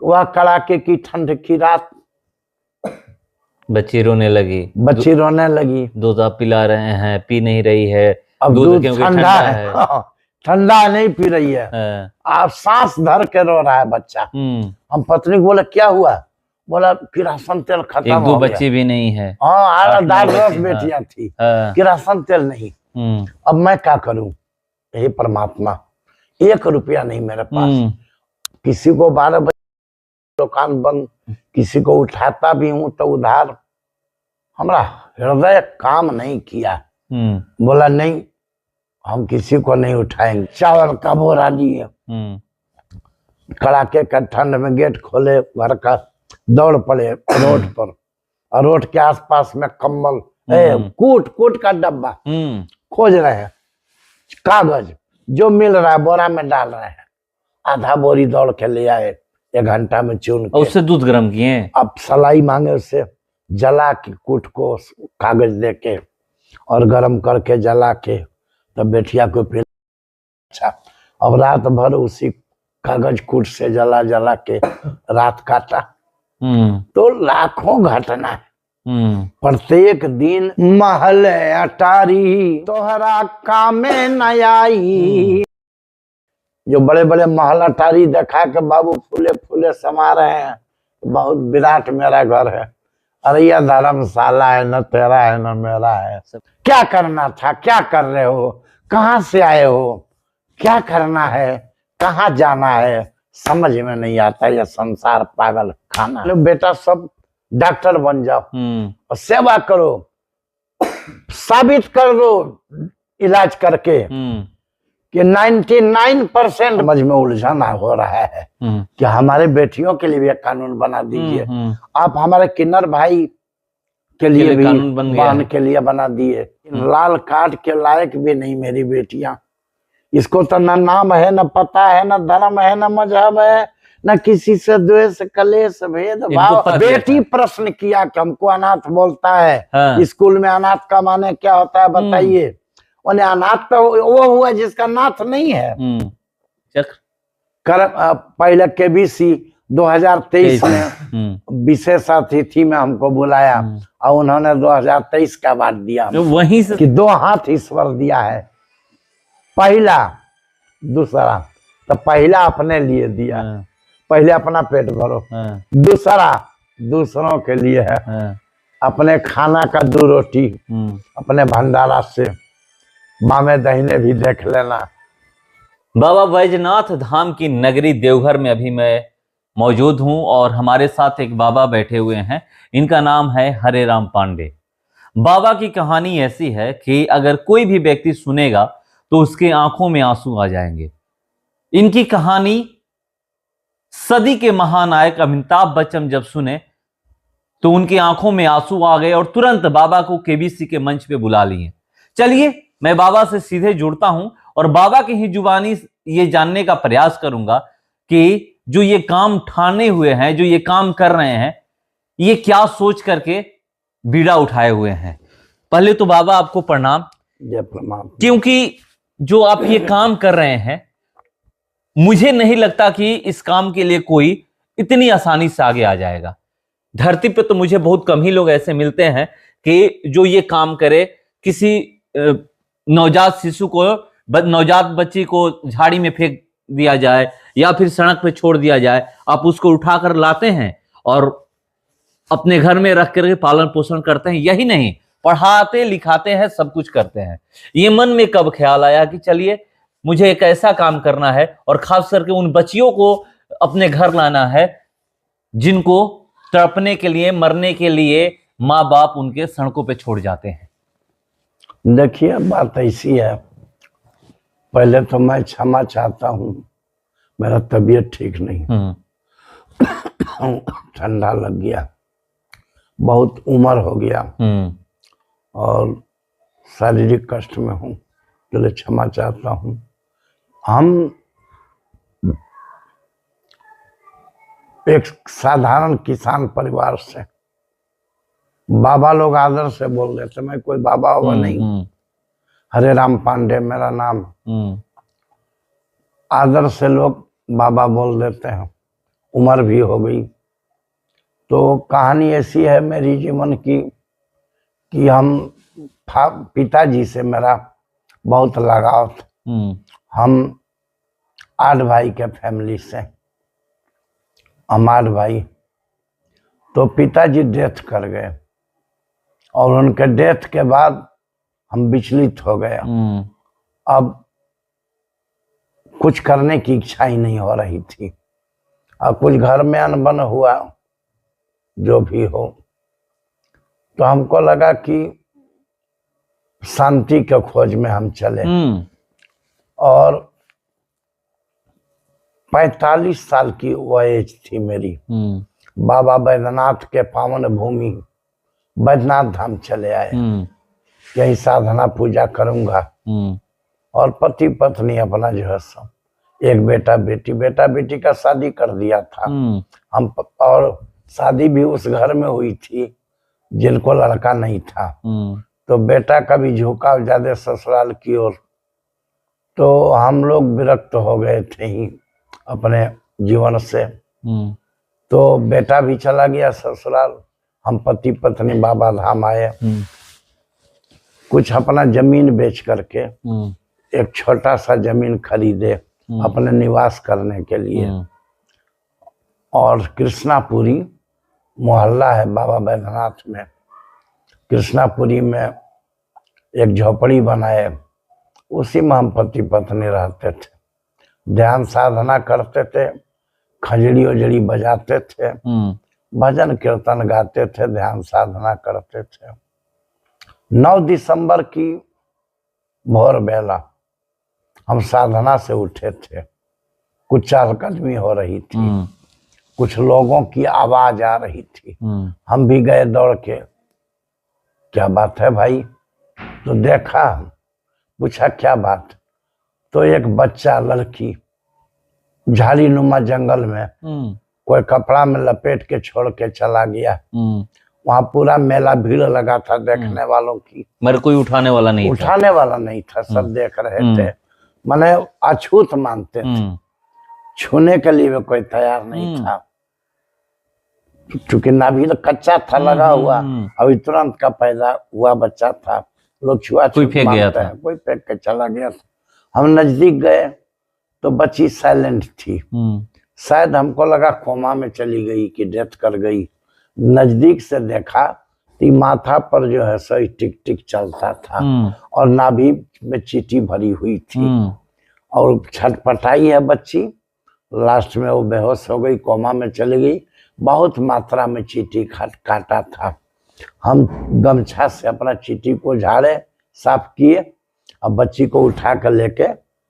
वह कड़ाके की ठंड की रात, बच्ची रोने लगी, बच्ची रोने लगी। दूध आप पिला रहे हैं, पी नहीं रही है। अब दूध क्योंकि ठंडा है, ठंडा नहीं पी रही है। आप सांस धर के रो रहा है बच्चा। हम पत्नी को बोले क्या हुआ? बोला किरासन तेल खत्म हो गया। 1-2 बच्चे भी नहीं है। हाँ, 10 बेटियां थी, किरासन तेल नहीं। अब मैं क्या करूं? हे परमात्मा, 1 रुपया नहीं मेरे पास। किसी को 12 बजे दुकान बंद, किसी को उठाता भी हूं तो उधार। हमारा हृदय काम नहीं किया। बोला नहीं, हम किसी को नहीं उठाएंगे। चावल का बोरा लिए, कड़ाके का ठंड में गेट खोले घर का, दौड़ पड़े रोड पर। और रोड के आसपास में कंबल, कूट का डब्बा खोज रहे हैं। कागज जो मिल रहा है बोरा में डाल रहे हैं। आधा बोरी दौड़ के ले आए, 1 घंटा में चुन के। उससे दूध गर्म किए। अब सलाई मांगे उससे, जला के कूट को कागज दे के और गर्म करके जला के तब बेटिया को पिला। अच्छा, अब रात भर उसी कागज कूट से जला के रात काटा। तो लाखों घटना है। प्रत्येक दिन महल अटारी तोहरा कामे न आई। जो बड़े बड़े महल अटारी देखा के बाबू फूले फूले समा रहे हैं, बहुत विराट मेरा घर है। अरे यह धर्मशाला है, न तेरा है न मेरा है। क्या करना था? क्या कर रहे हो? कहाँ से आए हो? क्या करना है? कहाँ जाना है? समझ में नहीं आता। यह संसार पागल खाना। लो बेटा, सब डॉक्टर बन जाओ और सेवा करो, साबित कर दो इलाज करके कि 99% समझ में उलझन हो रहा है कि हमारे बेटियों के लिए भी एक कानून बना दीजिए। आप हमारे किन्नर भाई के लिए भी बहन के लिए बना दिए। लाल कार्ड के लायक भी नहीं मेरी बेटियां। इसको तो न नाम है, न पता है, न धर्म है, न मजहब है, न किसी से द्वेष कलेश भेद भाव। बेटी प्रश्न किया कि हमको अनाथ बोलता है। स्कूल में अनाथ का माने क्या होता है बताइए? उन्हें अनाथ तो वो हुआ जिसका नाथ नहीं है। पहले KBC 2023 में विशेष अतिथि में हमको बुलाया और उन्होंने 2023 का बात दिया वहीं से कि 2 हाथ ईश्वर दिया है। पहला दूसरा, तो पहला अपने लिए दिया, पहले अपना पेट भरो। दूसरा दूसरों के लिए है। अपने खाना का 2 रोटी अपने भंडारा से बामे दहीने भी देख लेना। बाबा बैजनाथ धाम की नगरी देवघर में अभी मैं मौजूद हूं और हमारे साथ एक बाबा बैठे हुए हैं। इनका नाम है हरे राम पांडे। बाबा की कहानी ऐसी है कि अगर कोई भी व्यक्ति सुनेगा तो उसके आंखों में आंसू आ जाएंगे। इनकी कहानी सदी के महानायक अमिताभ बच्चन जब सुने तो उनकी आंखों में आंसू आ गए और तुरंत बाबा को KBC के मंच पे बुला लिए। चलिए मैं बाबा से सीधे जुड़ता हूं और बाबा की ही जुबानी ये जानने का प्रयास करूंगा कि जो ये काम ठाने हुए हैं, जो ये काम कर रहे हैं, ये क्या सोच करके बीड़ा उठाए हुए हैं। पहले तो बाबा आपको प्रणाम। जय प्रणाम। क्योंकि जो आप ये काम कर रहे हैं, मुझे नहीं लगता कि इस काम के लिए कोई इतनी आसानी से आगे आ जाएगा। धरती पे तो मुझे बहुत कम ही लोग ऐसे मिलते हैं कि जो ये काम करे। किसी नवजात शिशु को, नवजात बच्ची को झाड़ी में फेंक दिया जाए या फिर सड़क पे छोड़ दिया जाए, आप उसको उठाकर लाते हैं और अपने घर में रख कर पालन पोषण करते हैं। यही नहीं, पढ़ाते लिखाते हैं, सब कुछ करते हैं। ये मन में कब ख्याल आया कि चलिए मुझे एक ऐसा काम करना है और खास करके उन बच्चियों को अपने घर लाना है जिनको तड़पने के लिए, मरने के लिए माँ बाप उनके सड़कों पे छोड़ जाते हैं। देखिए बात ऐसी है, पहले तो मैं क्षमा चाहता हूँ, मेरा तबीयत ठीक नहीं, ठंडा लग गया, बहुत उम्र हो गया और शारीरिक कष्ट में हूँ, इसलिए क्षमा चाहता हूँ। हम एक साधारण किसान परिवार से, बाबा लोग आदर से बोल देते, मैं कोई बाबा हुआ नहीं, हरे राम पांडे मेरा नाम, आदर से लोग बाबा बोल देते हैं। उम्र भी हो गई। तो कहानी ऐसी है मेरी जीवन की कि हम पिताजी से मेरा बहुत लगाव था। हम 8 भाई के फैमिली से, हम 8 भाई। तो पिताजी डेथ कर गए और उनके डेथ के बाद हम विचलित हो गए। अब कुछ करने की इच्छा ही नहीं हो रही थी और कुछ घर में अनबन हुआ, जो भी हो। तो हमको लगा कि शांति के खोज में हम चले और 45 साल की वो एज थी मेरी। बाबा बैद्यनाथ के पावन भूमि बैद्यनाथ धाम चले आए। यही साधना पूजा करूंगा और पति पत्नी अपना जो है सो, एक बेटा बेटी का शादी कर दिया था हम। और शादी भी उस घर में हुई थी जिनको लड़का नहीं था। तो बेटा का भी झुकाव ज्यादा ससुराल की ओर। तो हम लोग विरक्त हो गए थे ही अपने जीवन से। तो बेटा भी चला गया ससुराल, हम पति पत्नी बाबा धाम आए। कुछ अपना जमीन बेच करके एक छोटा सा जमीन खरीदे अपने निवास करने के लिए। और कृष्णापुरी मोहल्ला है बाबा बैद्यनाथ में, कृष्णापुरी में एक झोपड़ी बनाए, उसी में हम पति पत्नी रहते थे। ध्यान साधना करते थे, खजड़ी उजड़ी बजाते थे, भजन कीर्तन गाते थे, ध्यान साधना करते थे। 9 दिसंबर की भोर बेला हम साधना से उठे थे। कुछ चहलकदमी हो रही थी, कुछ लोगों की आवाज आ रही थी। हम भी गए दौड़ के, क्या बात है भाई? तो देखा, पूछा क्या बात? तो एक बच्चा लड़की झाड़ी नुमा जंगल में कोई कपड़ा में लपेट के छोड़ के चला गया। वहां पूरा मेला भीड़ लगा था देखने वालों की, मगर कोई उठाने वाला नहीं था। सब देख रहे थे, माने अछूत मानते थे, छूने के लिए भी कोई तैयार नहीं था। क्योंकि नाभि तो कच्चा था लगा हुआ, अभी तुरंत का पैदा हुआ बच्चा था। लोग छुआछूत मानते हैं, कोई फेंक के चला गया था। हम नजदीक गए तो बच्ची साइलेंट थी। शायद हमको लगा कोमा में चली गई कि डेथ कर गई। नजदीक से देखा तो माथा पर जो है सही टिक टिक चलता था और नाभि में चीटी भरी हुई थी और छटपटाई है बच्ची। लास्ट में वो बेहोश हो गई, कोमा में चली गई। बहुत मात्रा में चीटी काटा था। हम गमछा से अपना चीटी को झाड़े, साफ किए और बच्ची को उठा कर लेके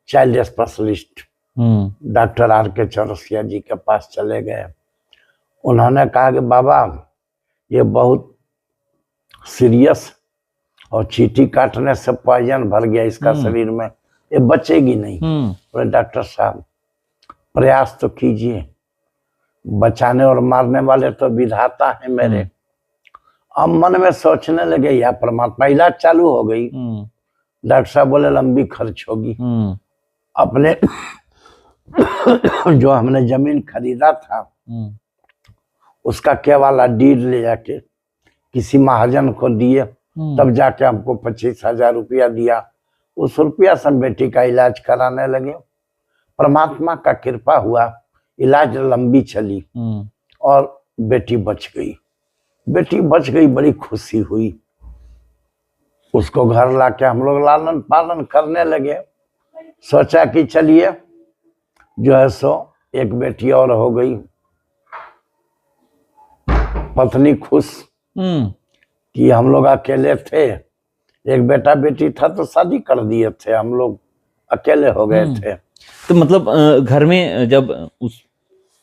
child specialist doctor R.K. Chaurasia ji के पास चले गए। उन्होंने कहा कि बाबा ये बहुत सीरियस और चीटी काटने से पॉइजन भर गया इसका शरीर में, ये बचेगी नहीं। बोले डॉक्टर साहब प्रयास तो कीजिए, बचाने और मारने वाले तो विधाता है मेरे। अब मन में सोचने लगे या परमात्मा। इलाज चालू हो गई। डॉक्टर साहब बोले लंबी खर्च होगी। अपने जो हमने जमीन खरीदा था उसका केवाला डीड ले जाके किसी महाजन को दिए, तब जाके हमको 25,000 रुपया दिया। उस रुपया से बेटी का इलाज कराने लगे। परमात्मा का कृपा हुआ, इलाज लंबी चली और बेटी बच गई। बड़ी खुशी हुई। उसको घर लाके हम लोग लालन पालन करने लगे। सोचा कि चलिए जो है सो एक बेटी और हो गई। पत्नी खुश कि हम लोग अकेले थे, एक बेटा बेटी था तो शादी कर दिए थे, हम लोग अकेले हो गए थे। तो मतलब घर में जब उस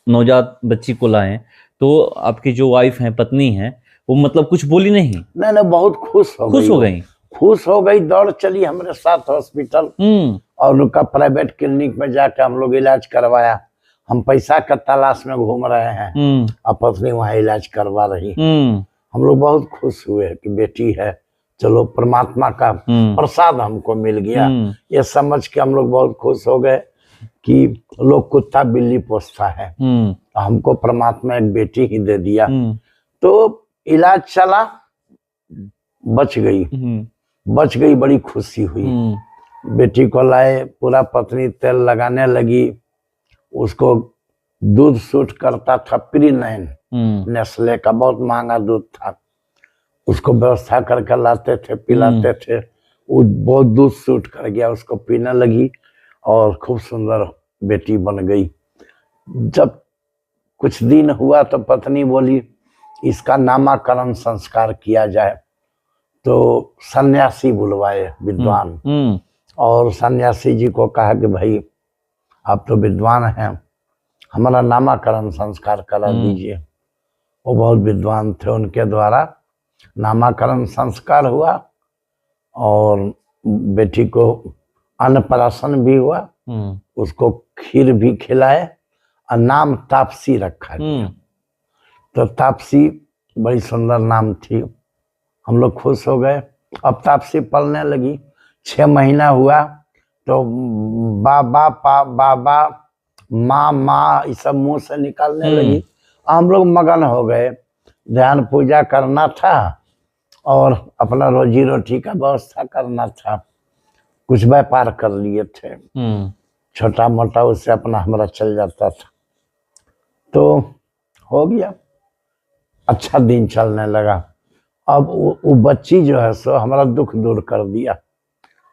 नवजात बच्ची को लाए तो आपकी जो वाइफ है, पत्नी है, वो मतलब कुछ बोली नहीं? नहीं, बहुत खुश हो गई। दौड़ चली हमारे साथ हॉस्पिटल और उनका प्राइवेट क्लिनिक में जाके हम लोग इलाज करवाया। हम पैसा का तलाश में घूम रहे हैं और पत्नी वहाँ इलाज करवा रही। हम लोग बहुत खुश हुए कि बेटी है, चलो परमात्मा का प्रसाद हमको मिल गया, ये समझ के हम लोग बहुत खुश हो गए। कि लोग कुत्ता बिल्ली पोसता है, तो हमको परमात्मा एक बेटी ही दे दिया। तो इलाज चला, बच गई, बड़ी खुशी हुई। बेटी को लाए, पूरा पत्नी तेल लगाने लगी, उसको दूध सूट करता था, प्री-9 नेस्ले का बहुत महंगा दूध था, उसको व्यवस्था करके लाते थे, पिलाते थे। वो बहुत दूध सूट कर गया, उसको पीने लगी और खूब सुंदर बेटी बन गई। जब कुछ दिन हुआ तो पत्नी बोली इसका नामकरण संस्कार किया जाए, तो सन्यासी बुलवाए, विद्वान। और सन्यासी जी को कहा कि भाई आप तो विद्वान हैं, हमारा नामकरण संस्कार करा दीजिए। वो बहुत विद्वान थे, उनके द्वारा नामकरण संस्कार हुआ और बेटी को अन्नप्राशन भी हुआ, उसको खीर भी खिलाए और नाम तापसी रखा गया। तो तापसी बड़ी सुंदर नाम थी, हम लोग खुश हो गए। अब तापसी पलने लगी, 6 महीना हुआ तो बाबा बाबा माँ ये सब मुंह से निकालने लगी। हम लोग मगन हो गए, ध्यान पूजा करना था और अपना रोजी रोटी का व्यवस्था करना था। कुछ व्यापार कर लिए थे, छोटा मोटा, उससे अपना हमारा चल जाता था। तो हो गया, अच्छा दिन चलने लगा। अब वो बच्ची जो है सो हमारा दुख दूर कर दिया।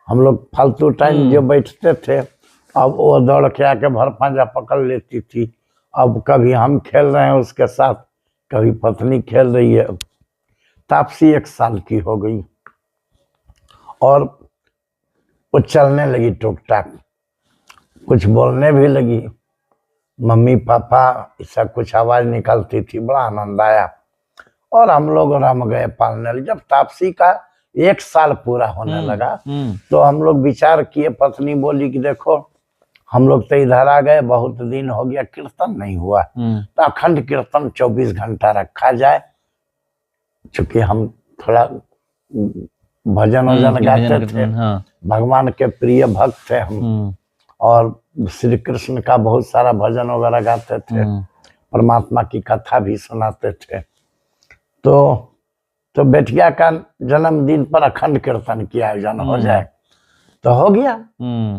हम लोग फालतू टाइम जो बैठते थे, अब वो दौड़ के आके भर पांजा पकड़ लेती थी। अब कभी हम खेल रहे हैं उसके साथ, कभी पत्नी खेल रही है। तापसी 1 साल की हो गई और वो चलने लगी टूक टाक, कुछ बोलने भी लगी, मम्मी पापा ऐसा कुछ आवाज निकलती थी। बड़ा आनंद आया और हम लोग रम गए पालने लगे। जब तापसी का 1 साल पूरा होने लगा तो हम लोग विचार किए, पत्नी बोली कि देखो हम लोग तो इधर आ गए, बहुत दिन हो गया कीर्तन नहीं हुआ, तो अखंड कीर्तन 24 घंटा रखा जाए। चूंकि हम थोड़ा भजन वजन गाते थे, भगवान के प्रिय भक्त थे हम, और श्री कृष्ण का बहुत सारा भजन वगैरह गाते थे, परमात्मा की कथा भी सुनाते थे। तो बेटिया का जन्मदिन पर अखंड कीर्तन की आयोजन हो जाए, तो हो गया।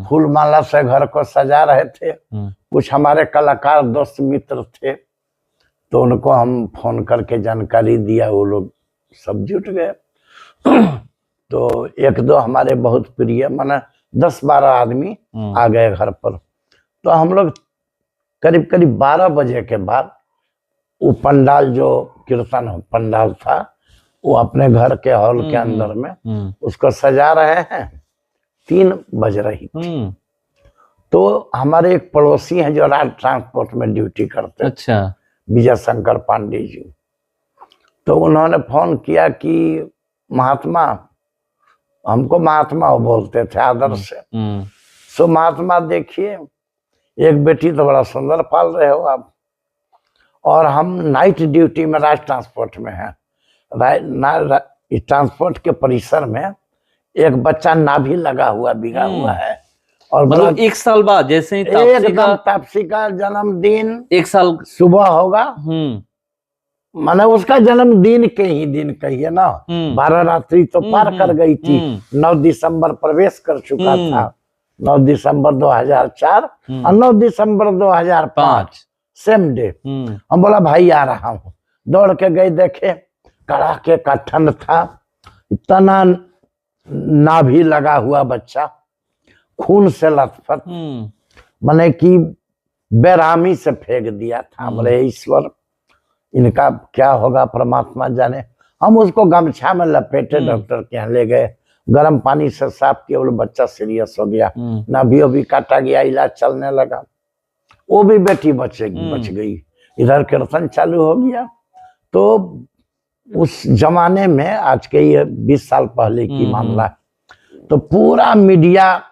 फूल माला से घर को सजा रहे थे। कुछ हमारे कलाकार दोस्त मित्र थे, तो उनको हम फोन करके जानकारी दिया, वो लोग सब जुट गए। तो 1-2 हमारे बहुत प्रिय, माना 10-12 आदमी आ गए घर पर। तो हम लोग करीब 12 बजे के बाद वो पंडाल, जो कीर्तन पंडाल था, वो अपने घर के हॉल के अंदर में उसको सजा रहे हैं। 3 बज रही थी। तो हमारे एक पड़ोसी हैं जो राज्य ट्रांसपोर्ट में ड्यूटी करते हैं, अच्छा, विजय शंकर पांडे जी। तो उन्होंने फोन किया कि महात्मा, हमको महात्मा वो बोलते थे आदर से, सो महात्मा देखिए, एक बेटी तो बड़ा सुंदर पाल रहे हो आप, और हम नाइट ड्यूटी में राज्य ट्रांसपोर्ट में हैं। ट्रांसपोर्ट के परिसर में एक बच्चा नाभि लगा हुआ, बिगा हुआ है। और मतलब 1 साल बाद, जैसे तापसी का जन्मदिन 1 साल सुबह होगा, माने उसका जन्मदिन के ही दिन कहिए ना, 12 रात्रि तो पार कर गई थी। 9 दिसंबर प्रवेश कर चुका था, 9 दिसंबर 2004 और 9 दिसंबर 2005 सेम डे। हम बोला भाई आ रहा हूँ, दौड़ के गए, देखे कड़ाके का ठंड था, इतना नाभि लगा हुआ बच्चा, खून से लथपथ, माने कि बेरामी से फेंक दिया था। बोले ईश्वर, इनका क्या होगा परमात्मा जाने। हम उसको गमछा में लपेटे डॉक्टर के यहाँ ले गए, गर्म पानी से साफ किया, वो बच्चा सीरियस हो गया, नाभि भी काटा गया, इलाज चलने लगा, वो भी बेटी बच गई। इधर कीर्तन चालू हो गया। तो उस जमाने में, आज के ये 20 साल पहले की मामला, तो पूरा मीडिया,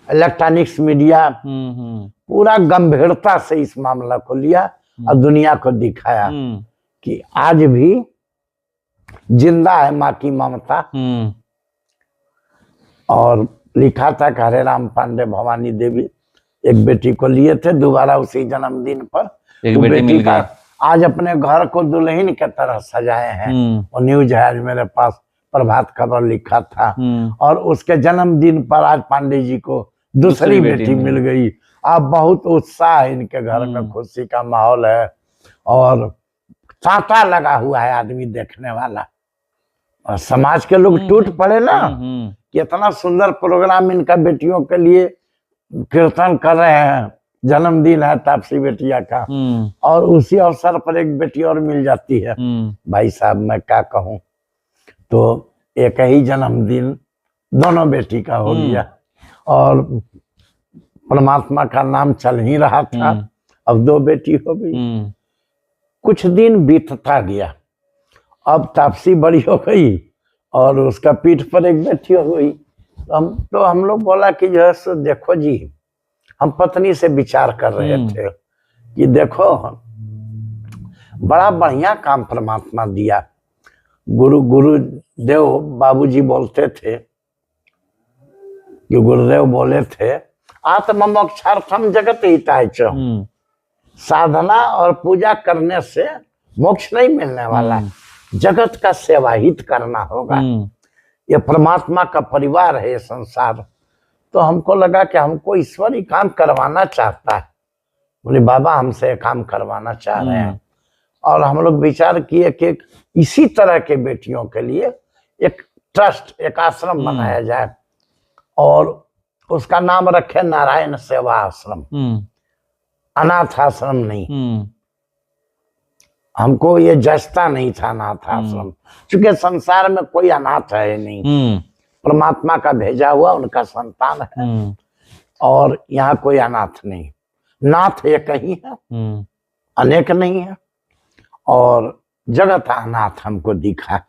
इलेक्ट्रॉनिक्स मीडिया पूरा गंभीरता से इस मामला को लिया और दुनिया को दिखाया कि आज भी जिंदा है माँ की ममता। और लिखा था हरे राम पांडे भवानी देवी एक बेटी को लिए थे दोबारा उसी जन्मदिन पर। एक वो बेटी मिल का गई। आज अपने घर को दुल्हन की तरह सजाए हैं। और न्यूज है आज मेरे पास, प्रभात खबर लिखा था। और उसके जन्मदिन पर आज पांडे जी को दूसरी बेटी मिल गई। अब बहुत उत्साह है इनके घर में, खुशी का माहौल है और तांता लगा हुआ है आदमी देखने वाला। और समाज के लोग टूट पड़े ना कि इतना सुंदर प्रोग्राम इनका बेटियों के लिए कीर्तन कर रहे हैं, जन्मदिन है तापसी बेटिया का, और उसी अवसर पर एक बेटी और मिल जाती है। भाई साहब मैं क्या कहूँ, तो एक ही जन्मदिन दोनों बेटी का हो गया और परमात्मा का नाम चल ही रहा था, अब दो बेटी हो गई। कुछ दिन बीतता गया, अब तापसी बड़ी हो गई और उसका पीठ पर एक बेटी हो गई। तो हम लोग बोला कि जो है देखो जी, हम पत्नी से विचार कर रहे थे कि देखो बड़ा बढ़िया काम परमात्मा दिया। गुरुदेव बाबूजी बोलते थे, जो गुरुदेव बोले थे, आत्ममोक्षार्थम जगत हिताय च, साधना और पूजा करने से मोक्ष नहीं मिलने वाला, जगत का सेवाहित करना होगा। ये परमात्मा का परिवार है ये संसार। तो हमको लगा कि हमको ईश्वर ही काम करवाना चाहता है। बोले बाबा हमसे काम करवाना चाह रहे हैं। और हम लोग विचार किए कि इसी तरह के बेटियों के लिए एक ट्रस्ट, एक आश्रम बनाया जाए और उसका नाम रखे नारायण सेवा आश्रम, अनाथ आश्रम नहीं। हमको ये जचता नहीं था अनाथ आश्रम, क्योंकि संसार में कोई अनाथ है नहीं, परमात्मा का भेजा हुआ उनका संतान है और यहाँ कोई अनाथ नहीं। नाथ एक ही है, अनेक नहीं है। और जगत अनाथ हमको दिखा,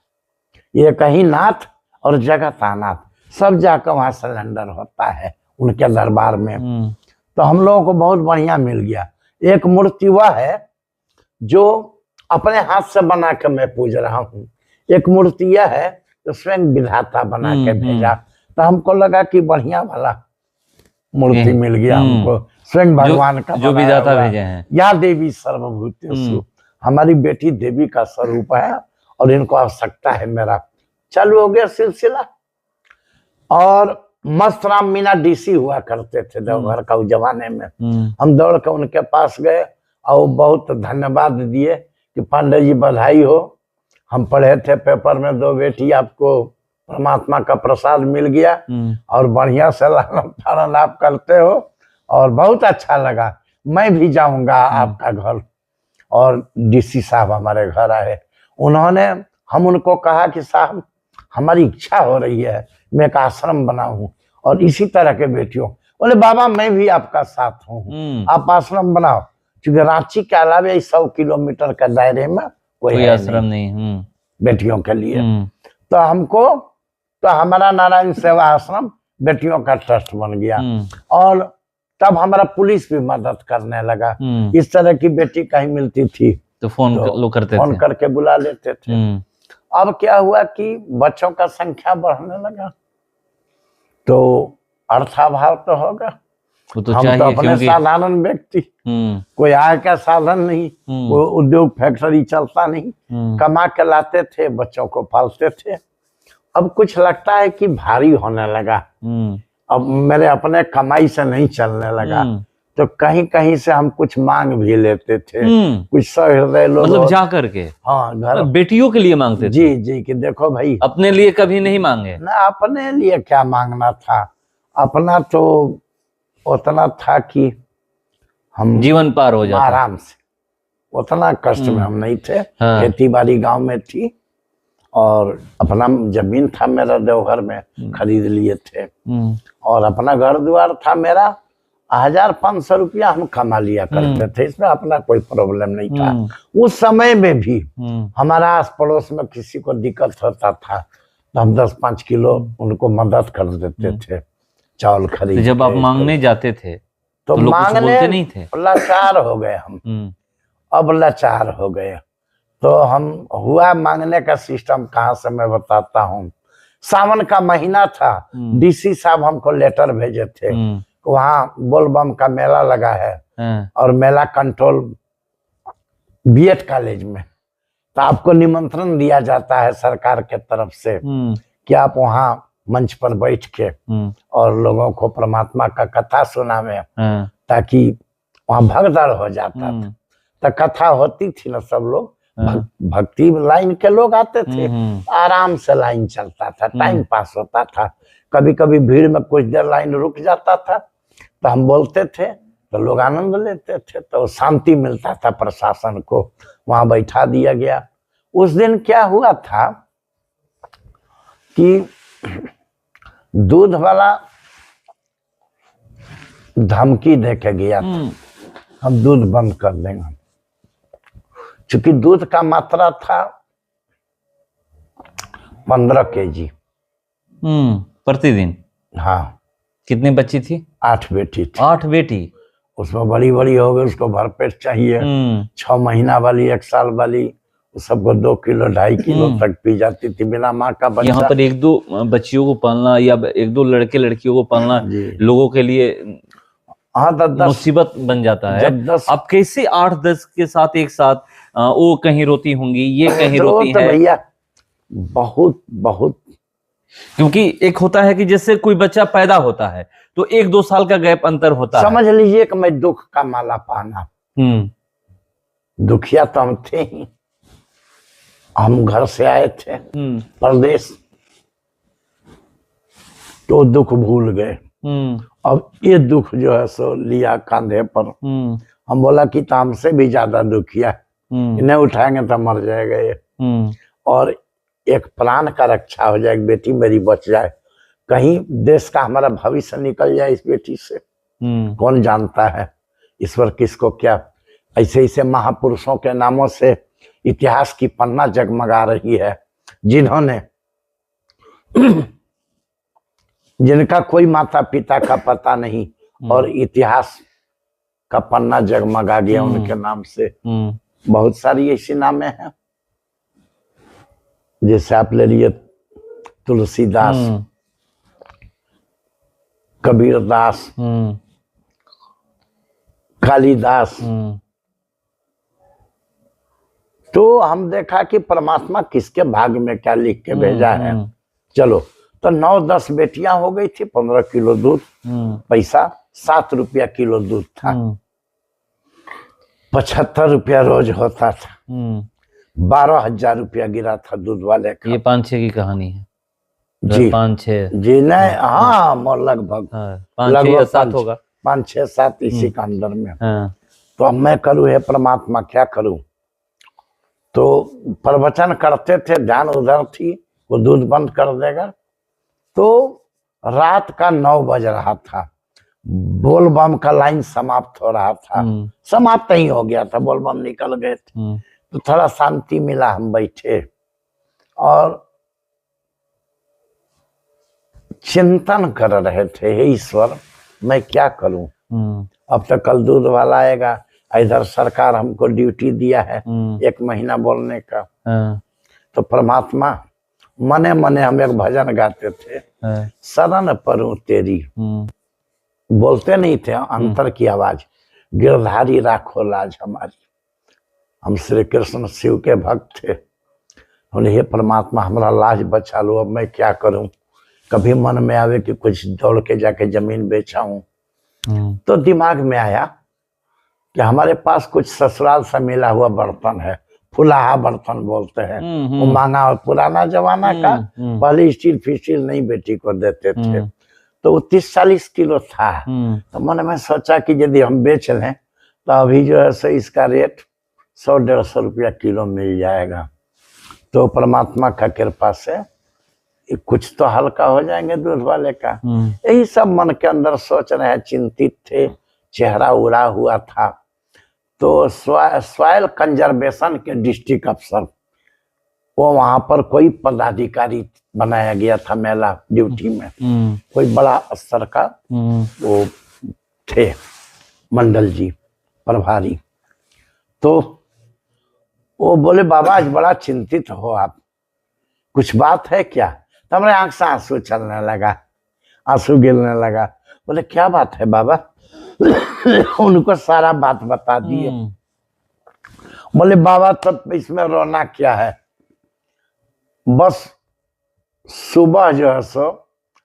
ये कहीं नाथ और जगत अनाथ, सब जाकर वहां सिलेंडर होता है उनके दरबार में। तो हम लोगों को बहुत बढ़िया मिल गया। एक मूर्ति वह है जो अपने हाथ से बना के मैं पूज रहा हूँ, एक मूर्ति यह है जो स्वयं विधाता बना के भेजा। तो हमको लगा कि बढ़िया वाला मूर्ति मिल गया हमको, स्वयं भगवान का जो विधाता भेजे हैं। या देवी सर्वभूतेषु, हमारी बेटी देवी का स्वरूप है और इनको आवश्यकता है मेरा। चालू हो गया सिलसिला। और मस्त राम मीना डीसी हुआ करते थे देवघर का उस जमाने में। हम दौड़ के उनके पास गए और बहुत धन्यवाद दिए कि पांडे जी बधाई हो, हम पढ़े थे पेपर में 2 बेटी आपको परमात्मा का प्रसाद मिल गया और बढ़िया से लालन पालन आप करते हो और बहुत अच्छा लगा, मैं भी जाऊंगा आपका घर। और डीसी साहब हमारे घर आए, उन्होंने, हम उनको कहा कि साहब हमारी इच्छा हो रही है मैं एक आश्रम बनाऊं और इसी तरह के बेटियों। बोले बाबा मैं भी आपका साथ हूँ, आप आश्रम बनाओ, क्योंकि रांची के अलावे 100 किलोमीटर के दायरे में कोई आश्रम नहीं बेटियों के लिए। तो हमको, तो हमारा नारायण सेवा आश्रम बेटियों का ट्रस्ट बन गया। और तब हमारा पुलिस भी मदद करने लगा। इस तरह की बेटी कहीं मिलती थी तो फोन करके बुला लेते थे। अब क्या हुआ कि बच्चों का संख्या बढ़ने लगा तो अर्थाभाव तो होगा। तो हम तो अपने साधारण व्यक्ति, कोई आय का साधन नहीं, कोई उद्योग फैक्ट्री चलता नहीं, कमा के लाते थे, बच्चों को पालते थे। अब कुछ लगता है कि भारी होने लगा, अब मेरे अपने कमाई से नहीं चलने लगा। तो कहीं कहीं से हम कुछ मांग भी लेते थे, कुछ सहृदय लोग, मतलब जा करके, हाँ, घर बेटियों के लिए मांगते थे। जी जी, कि देखो भाई, अपने लिए कभी नहीं मांगे ना, अपने लिए क्या मांगना था, अपना तो उतना था कि हम जीवन पार हो जाता, आराम से, उतना कष्ट में हम नहीं थे। खेती बाड़ी गांव में थी और अपना जमीन था मेरा देवघर में, खरीद लिए थे और अपना घर द्वार था मेरा। 1500 रुपया हम कमा लिया करते थे, इसमें अपना कोई प्रॉब्लम नहीं था। उस समय में भी हमारा आस पड़ोस में किसी को दिक्कत होता था तो हम 10-5 किलो उनको मदद कर देते थे, चावल खरीद। तो जब आप मांगने जाते थे तो लोग कुछ बोलते नहीं थे? लाचार हो गए हम, अब लाचार हो गए। तो हम हुआ मांगने का सिस्टम कहाँ से मैं बताता हूँ। सावन का महीना था, डीसी साहब हमको लेटर भेजे थे वहाँ बोलबम का मेला लगा है हाँ, और मेला कंट्रोल बीएड कॉलेज में, तो आपको निमंत्रण दिया जाता है सरकार के तरफ से कि आप वहाँ मंच पर बैठ के और लोगों को परमात्मा का कथा सुनावे, हाँ, ताकि वहाँ भगदड़ हो जाता था। तो कथा होती थी ना, सब लोग भक्ति लाइन के लोग आते थे, आराम से लाइन चलता था, टाइम पास होता था। कभी कभी भीड़ में कुछ देर लाइन रुक जाता था, तो हम बोलते थे तो लोग आनंद लेते थे, तो शांति मिलता था। प्रशासन को वहां बैठा दिया गया। उस दिन क्या हुआ था कि दूध वाला धमकी दे के गया था, हम दूध बंद कर देंगे। चूंकि दूध का मात्रा था 15 kg प्रतिदिन। हाँ। कितनी बच्ची थी? 8 बेटी थी। 8 बेटी? उसमें बड़ी बड़ी हो गई, उसको भरपेट चाहिए। 6 महीना वाली, 1 साल वाली, सबको 2 किलो 2.5 किलो तक पी जाती थी बिना माँ का बच्चा। यहाँ पर 1-2 बच्चियों को पालना या 1-2 लड़के लड़कियों को पालना लोगों के लिए हाँ, 10 मुसीबत बन जाता है। जब 10 अब कैसे 8-10 के साथ एक साथ, वो कहीं रोती होंगी, ये कहीं रोती है भैया बहुत बहुत, क्योंकि एक होता है कि जैसे कोई बच्चा पैदा होता है तो 1-2 साल का गैप अंतर होता है। समझ लीजिए कि मैं दुख का माला पाना। दुखिया तो हम थे ही, हम घर से आए थे परदेश, तो दुख भूल गए। अब ये दुख जो है सो लिया कांधे पर। हम बोला कि तो हमसे भी ज्यादा दुखिया, इन्हें उठाएंगे तो मर जाएगा ये, और एक प्राण का रक्षा हो जाए, बेटी मेरी बच जाए, कहीं देश का हमारा भविष्य निकल जाए इस बेटी से। कौन जानता है ईश्वर किसको क्या। ऐसे ऐसे महापुरुषों के नामों से इतिहास की पन्ना जगमगा रही है, जिन्होंने जिनका कोई माता पिता का पता नहीं और इतिहास का पन्ना जगमगा गया उनके नाम से। बहुत सारी ऐसी नामें हैं, जैसे आप ले लिए तुलसीदास, कबीरदास, कालिदास। तो हम देखा कि परमात्मा किसके भाग्य में क्या लिख के भेजा है। चलो, तो 9-10 बेटियां हो गई थी, 15 किलो दूध, पैसा 7 रुपया किलो दूध था, 75 रुपया रोज होता था, 12,000 रुपया गिरा था दूध वाले का। ये 5-6 की कहानी है जी। 5-6 जी नहीं, हाँ लगभग 5-6-7 होगा, 5-6-7 इसी के अंदर में। तो अब मैं करूँ, हे परमात्मा क्या करूं। तो प्रवचन करते थे, ध्यान उधर थी, वो दूध बंद कर देगा। तो रात का 9 बज रहा था, बोलबम का लाइन समाप्त हो रहा था, समाप्त ही हो गया था, बोलबम निकल गए थे। तो थोड़ा शांति मिला, हम बैठे और चिंतन कर रहे थे, हे ईश्वर मैं क्या करूं। अब तो कल दूध वाला आएगा, इधर सरकार हमको ड्यूटी दिया है 1 महीना बोलने का। तो परमात्मा, मने मने हम एक भजन गाते थे, शरण परूं तेरी, बोलते नहीं थे, अंतर की आवाज, गिरधारी राखो लाज हमारी। हम श्री कृष्ण शिव के भक्त थे, बोले हे परमात्मा हमारा लाज बचा लो, अब मैं क्या करूं। कभी मन में आवे कि कुछ दौड़ के जाके जमीन बेचाऊं। तो दिमाग में आया कि हमारे पास कुछ ससुराल से मिला हुआ बर्तन है, फुलाहा बर्तन बोलते हैं, वो मांगा और पुराना जमाना का, पहले स्टील फिस्टील नहीं बेटी को देते थे। तो वो 30-40 किलो था। तो मन में सोचा कि यदि हम बेच लें तो अभी जो है सो इसका रेट 100-150 रुपया किलो मिल जाएगा। तो परमात्मा का कृपा से कुछ तो हल्का हो जाएंगे दूध वाले का। यही सब मन के अंदर सोच रहे हैं, चिंतित थे, चेहरा उड़ा हुआ था। तो सॉइल कंजर्वेशन के डिस्ट्रिक्ट अफसर, वो वहां पर कोई पदाधिकारी बनाया गया था मेला ड्यूटी में, कोई बड़ा स्तर का वो थे, मंडल जी प्रभारी। तो वो बोले बाबा आज बड़ा चिंतित हो आप, कुछ बात है क्या। तो हमारे आंख से आंसू चलने लगा, आंसू गिरने लगा। बोले क्या बात है बाबा? उनको सारा बात बता दिए। बोले बाबा तब इसमें रोना क्या है, बस सुबह जो है सो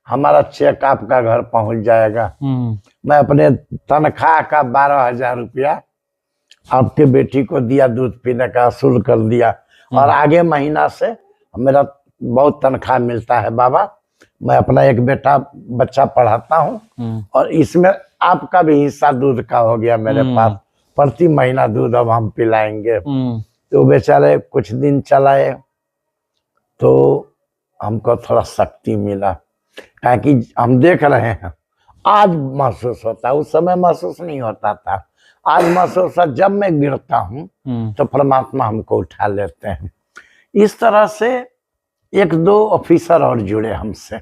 हमारा चेक आपका घर पहुंच जाएगा। मैं अपने तनख्वाह का 12,000 रुपया आपके बेटी को दिया, दूध पीने का असूल कर दिया, और आगे महीना से मेरा बहुत तनख्वाह मिलता है बाबा, मैं अपना एक बच्चा पढ़ाता हूँ, और इसमें आपका भी हिस्सा दूध का हो गया मेरे पास, प्रति महीना दूध अब हम पिलाएंगे। तो बेचारे कुछ दिन चलाए तो हमको थोड़ा शक्ति मिला, ताकि हम देख रहे हैं आज महसूस होता है, उस समय महसूस नहीं होता था, आज महसूस है। जब मैं गिरता हूँ तो परमात्मा हमको उठा लेते हैं। इस तरह से 1-2 ऑफिसर और जुड़े हमसे,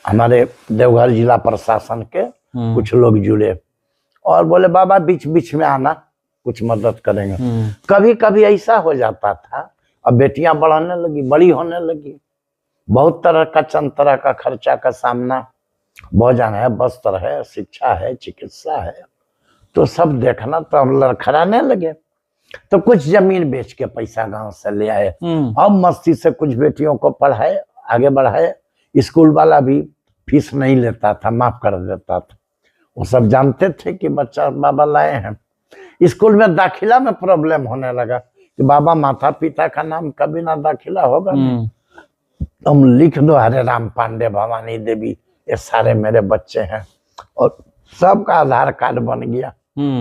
हमारे देवघर जिला प्रशासन के कुछ लोग जुड़े और बोले बाबा बीच बीच में आना, कुछ मदद करेंगे। कभी कभी ऐसा हो जाता था, अब बेटियां बढ़ने लगी, बड़ी होने लगी, बहुत तरह का चंद तरह का खर्चा का सामना, भोजन है, वस्त्र है, शिक्षा है, चिकित्सा है, तो सब देखना, तो हम लड़खड़ाने लगे। तो कुछ जमीन बेच के पैसा गांव से ले आए, अब मस्ती से कुछ बेटियों को पढ़ाए, आगे बढ़ाए। स्कूल वाला भी फीस नहीं लेता था, माफ कर देता था। वो सब जानते थे कि बच्चा बाबा लाए हैं। स्कूल में दाखिला में प्रॉब्लम होने लगा कि बाबा माता पिता का नाम कभी ना दाखिला होगा, तुम लिख दो हरे राम पांडे, भवानी देवी, ये सारे मेरे बच्चे हैं, और सबका आधार कार्ड बन गया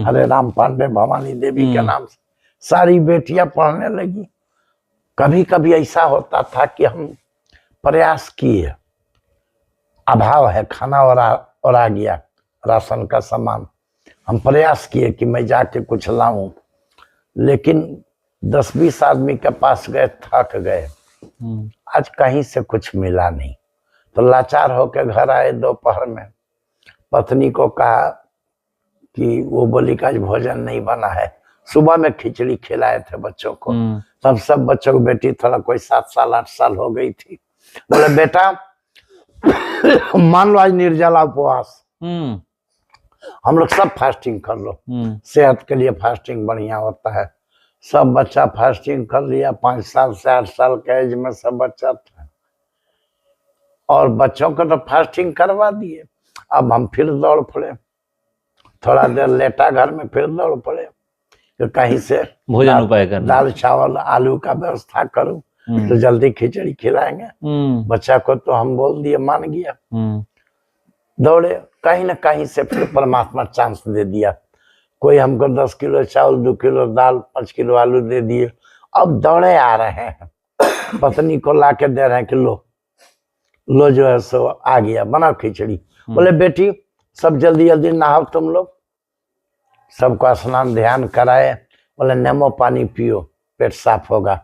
हरे राम पांडे भवानी देवी के नाम से। सारी बेटियां पढ़ने लगी। कभी कभी ऐसा होता था कि हम प्रयास किए, अभाव है, खाना और आ गया राशन का सामान, हम प्रयास किए कि मैं जाके कुछ लाऊं, लेकिन 10-20 आदमी के पास गए, थक गए, आज कहीं से कुछ मिला नहीं। तो लाचार होकर घर आए दोपहर में, पत्नी को कहा कि वो बोली कि आज भोजन नहीं बना है। सुबह में खिचड़ी खिलाए थे बच्चों को, तब सब बच्चों को, बेटी थोड़ा कोई 7 साल 8 साल हो गई थी, बोले बेटा मान लो आज निर्जला उपवास, हम लोग सब फास्टिंग कर लो, सेहत के लिए फास्टिंग बढ़िया होता है। सब बच्चा फास्टिंग कर लिया, 5 साल से 8 साल के एज में सब बच्चा था, और बच्चों को तो फास्टिंग करवा दिए। अब हम फिर दौड़ पड़े, थोड़ा देर लेटा घर में, फिर दौड़ पड़े तो कहीं से भोजन उपाय करना, दाल चावल आलू का व्यवस्था करूं तो जल्दी खिचड़ी खिलाएंगे बच्चा को। तो हम बोल दिए, मान गया, दौड़े। कहीं ना कहीं से फिर परमात्मा चांस दे दिया, कोई हमको 10 किलो चावल, 2 किलो दाल, 5 किलो आलू दे दिए। अब दौड़े आ रहे हैं, पत्नी को ला के दे रहे हैं कि लो जो है सो आ गया, बनाओ खिचड़ी। बोले बेटी सब जल्दी जल्दी नहाओ तुम लोग, सबको स्नान ध्यान कराए। बोले नींबू पानी पियो, पेट साफ होगा।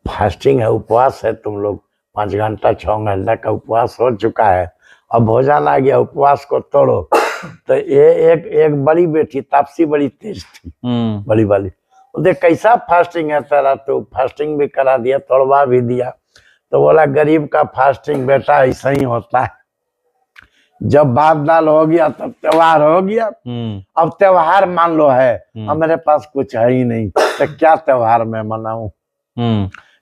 फास्टिंग है, उपवास है, तुम लोग 5 घंटा 6 घंटा का उपवास हो चुका है, अब भोजन आ गया, उपवास को तोड़ो। तो ये एक बड़ी बेटी तापसी बड़ी तेज थी, बड़ी वाली, देख कैसा फास्टिंग है तेरा, तो फास्टिंग भी करा दिया, तोड़वा भी दिया। तो बोला गरीब का फास्टिंग बेटा ऐसा ही होता है, जब भात दाल हो गया तब त्योहार हो गया। अब त्योहार मान लो है, अब मेरे पास कुछ है ही नहीं, तो क्या त्योहार मैं मनाऊं।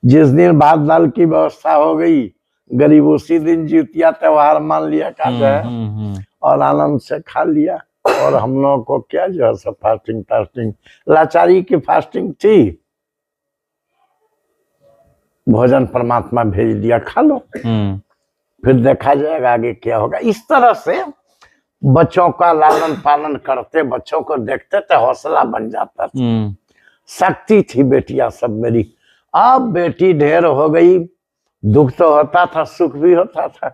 जिस दिन भात दाल की व्यवस्था हो गई, गरीब उसी दिन जितिया त्योहार मान लिया का है, और आनंद से खा लिया। और हम लोगों को क्या जो है सब फास्टिंग लाचारी की फास्टिंग थी, भोजन परमात्मा भेज दिया, खा लो, फिर देखा जाएगा आगे क्या होगा। इस तरह से बच्चों का लालन पालन करते, बच्चों को देखते थे, हौसला बन जाता था, शक्ति थी बेटियां सब मेरी। अब बेटी ढेर हो गई, दुख तो होता था, सुख भी होता था।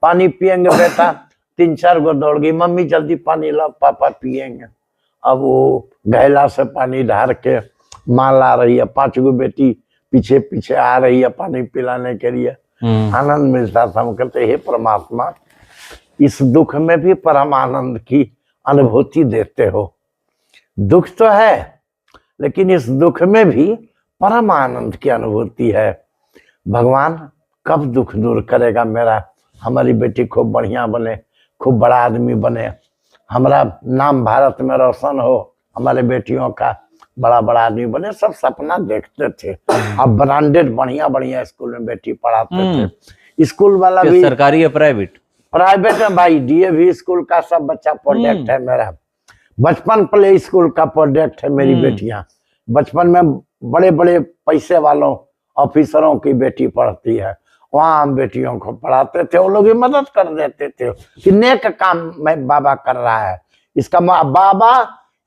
पानी पिएंगे बेटा, 3-4 गो दौड़ गई, मम्मी जल्दी पानी लाओ, पापा पिएंगे। अब वो गहला से पानी ढार के माँ ला रही है, 5 गो बेटी पीछे पीछे आ रही है पानी पिलाने के लिए, आनंद मिलता था। हम कहते हे परमात्मा, इस दुख में भी परम आनंद की अनुभूति देते हो। दुख तो है, लेकिन इस दुख में भी परम आनंद की अनुभूति है। भगवान कब दुख दूर करेगा मेरा, हमारी बेटी खूब बढ़िया बने, खूब बड़ा आदमी बने, हमारा नाम भारत में रोशन हो, हमारे बेटियों का बड़ा बड़ा आदमी बने, सब सपना देखते थे। अब ब्रांडेड बढ़िया बढ़िया स्कूल में बेटी पढ़ाते थे। स्कूल वाला भी सरकारी या प्राइवेट? प्राइवेट है भाई, डीएवी स्कूल का सब बच्चा प्रोजेक्ट है मेरा। बचपन प्ले स्कूल का प्रोजेक्ट है मेरी बेटियां। बचपन में बड़े बड़े पैसे वालों ऑफिसरों की बेटी पढ़ती है, वहां हम बेटियों को पढ़ाते थे। वो लोग भी मदद कर देते थे कि नेक काम में बाबा कर रहा है। इसका बाबा,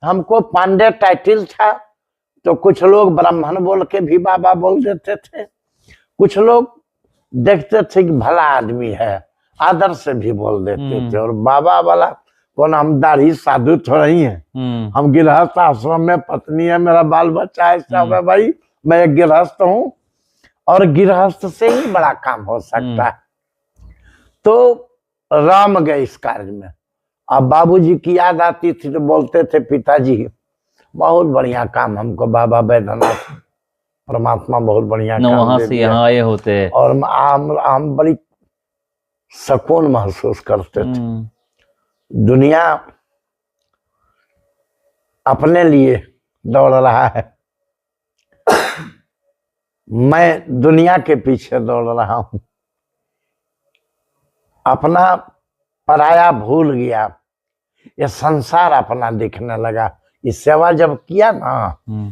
हमको पांडे टाइटल था तो कुछ लोग ब्राह्मण बोल के भी बाबा बोल देते थे, कुछ लोग देखते थे कि भला आदमी है, आदर से भी बोल देते थे। और बाबा वाला कौन, हम दाढ़ी साधु थोड़ा ही है, हम गृहस्थ आश्रम में पत्नी है, मेरा बाल बच्चा है, सब है भाई, मैं एक गृहस्थ हूँ और गृहस्थ से ही बड़ा काम हो सकता है। तो राम गए इस कार्य में। अब बाबूजी की याद आती थी तो बोलते थे पिताजी बहुत बढ़िया काम हमको बाबा बैद्यनाथ परमात्मा बहुत बढ़िया काम वहां दे से दिया। यहाँ आए होते हैं और हम बड़ी सुकून महसूस करते थे। दुनिया अपने लिए दौड़ रहा है, मैं दुनिया के पीछे दौड़ रहा हूं। अपना पराया भूल गया, ये संसार अपना दिखने लगा। ये सेवा जब किया ना,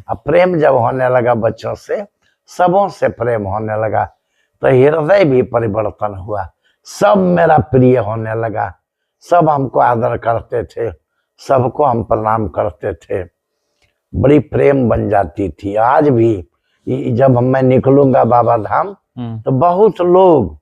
अब प्रेम जब होने लगा बच्चों से, सबों से प्रेम होने लगा, तो हृदय भी परिवर्तन हुआ। सब मेरा प्रिय होने लगा, सब हमको आदर करते थे, सबको हम प्रणाम करते थे, बड़ी प्रेम बन जाती थी। आज भी जब मैं निकलूंगा बाबा धाम तो बहुत लोग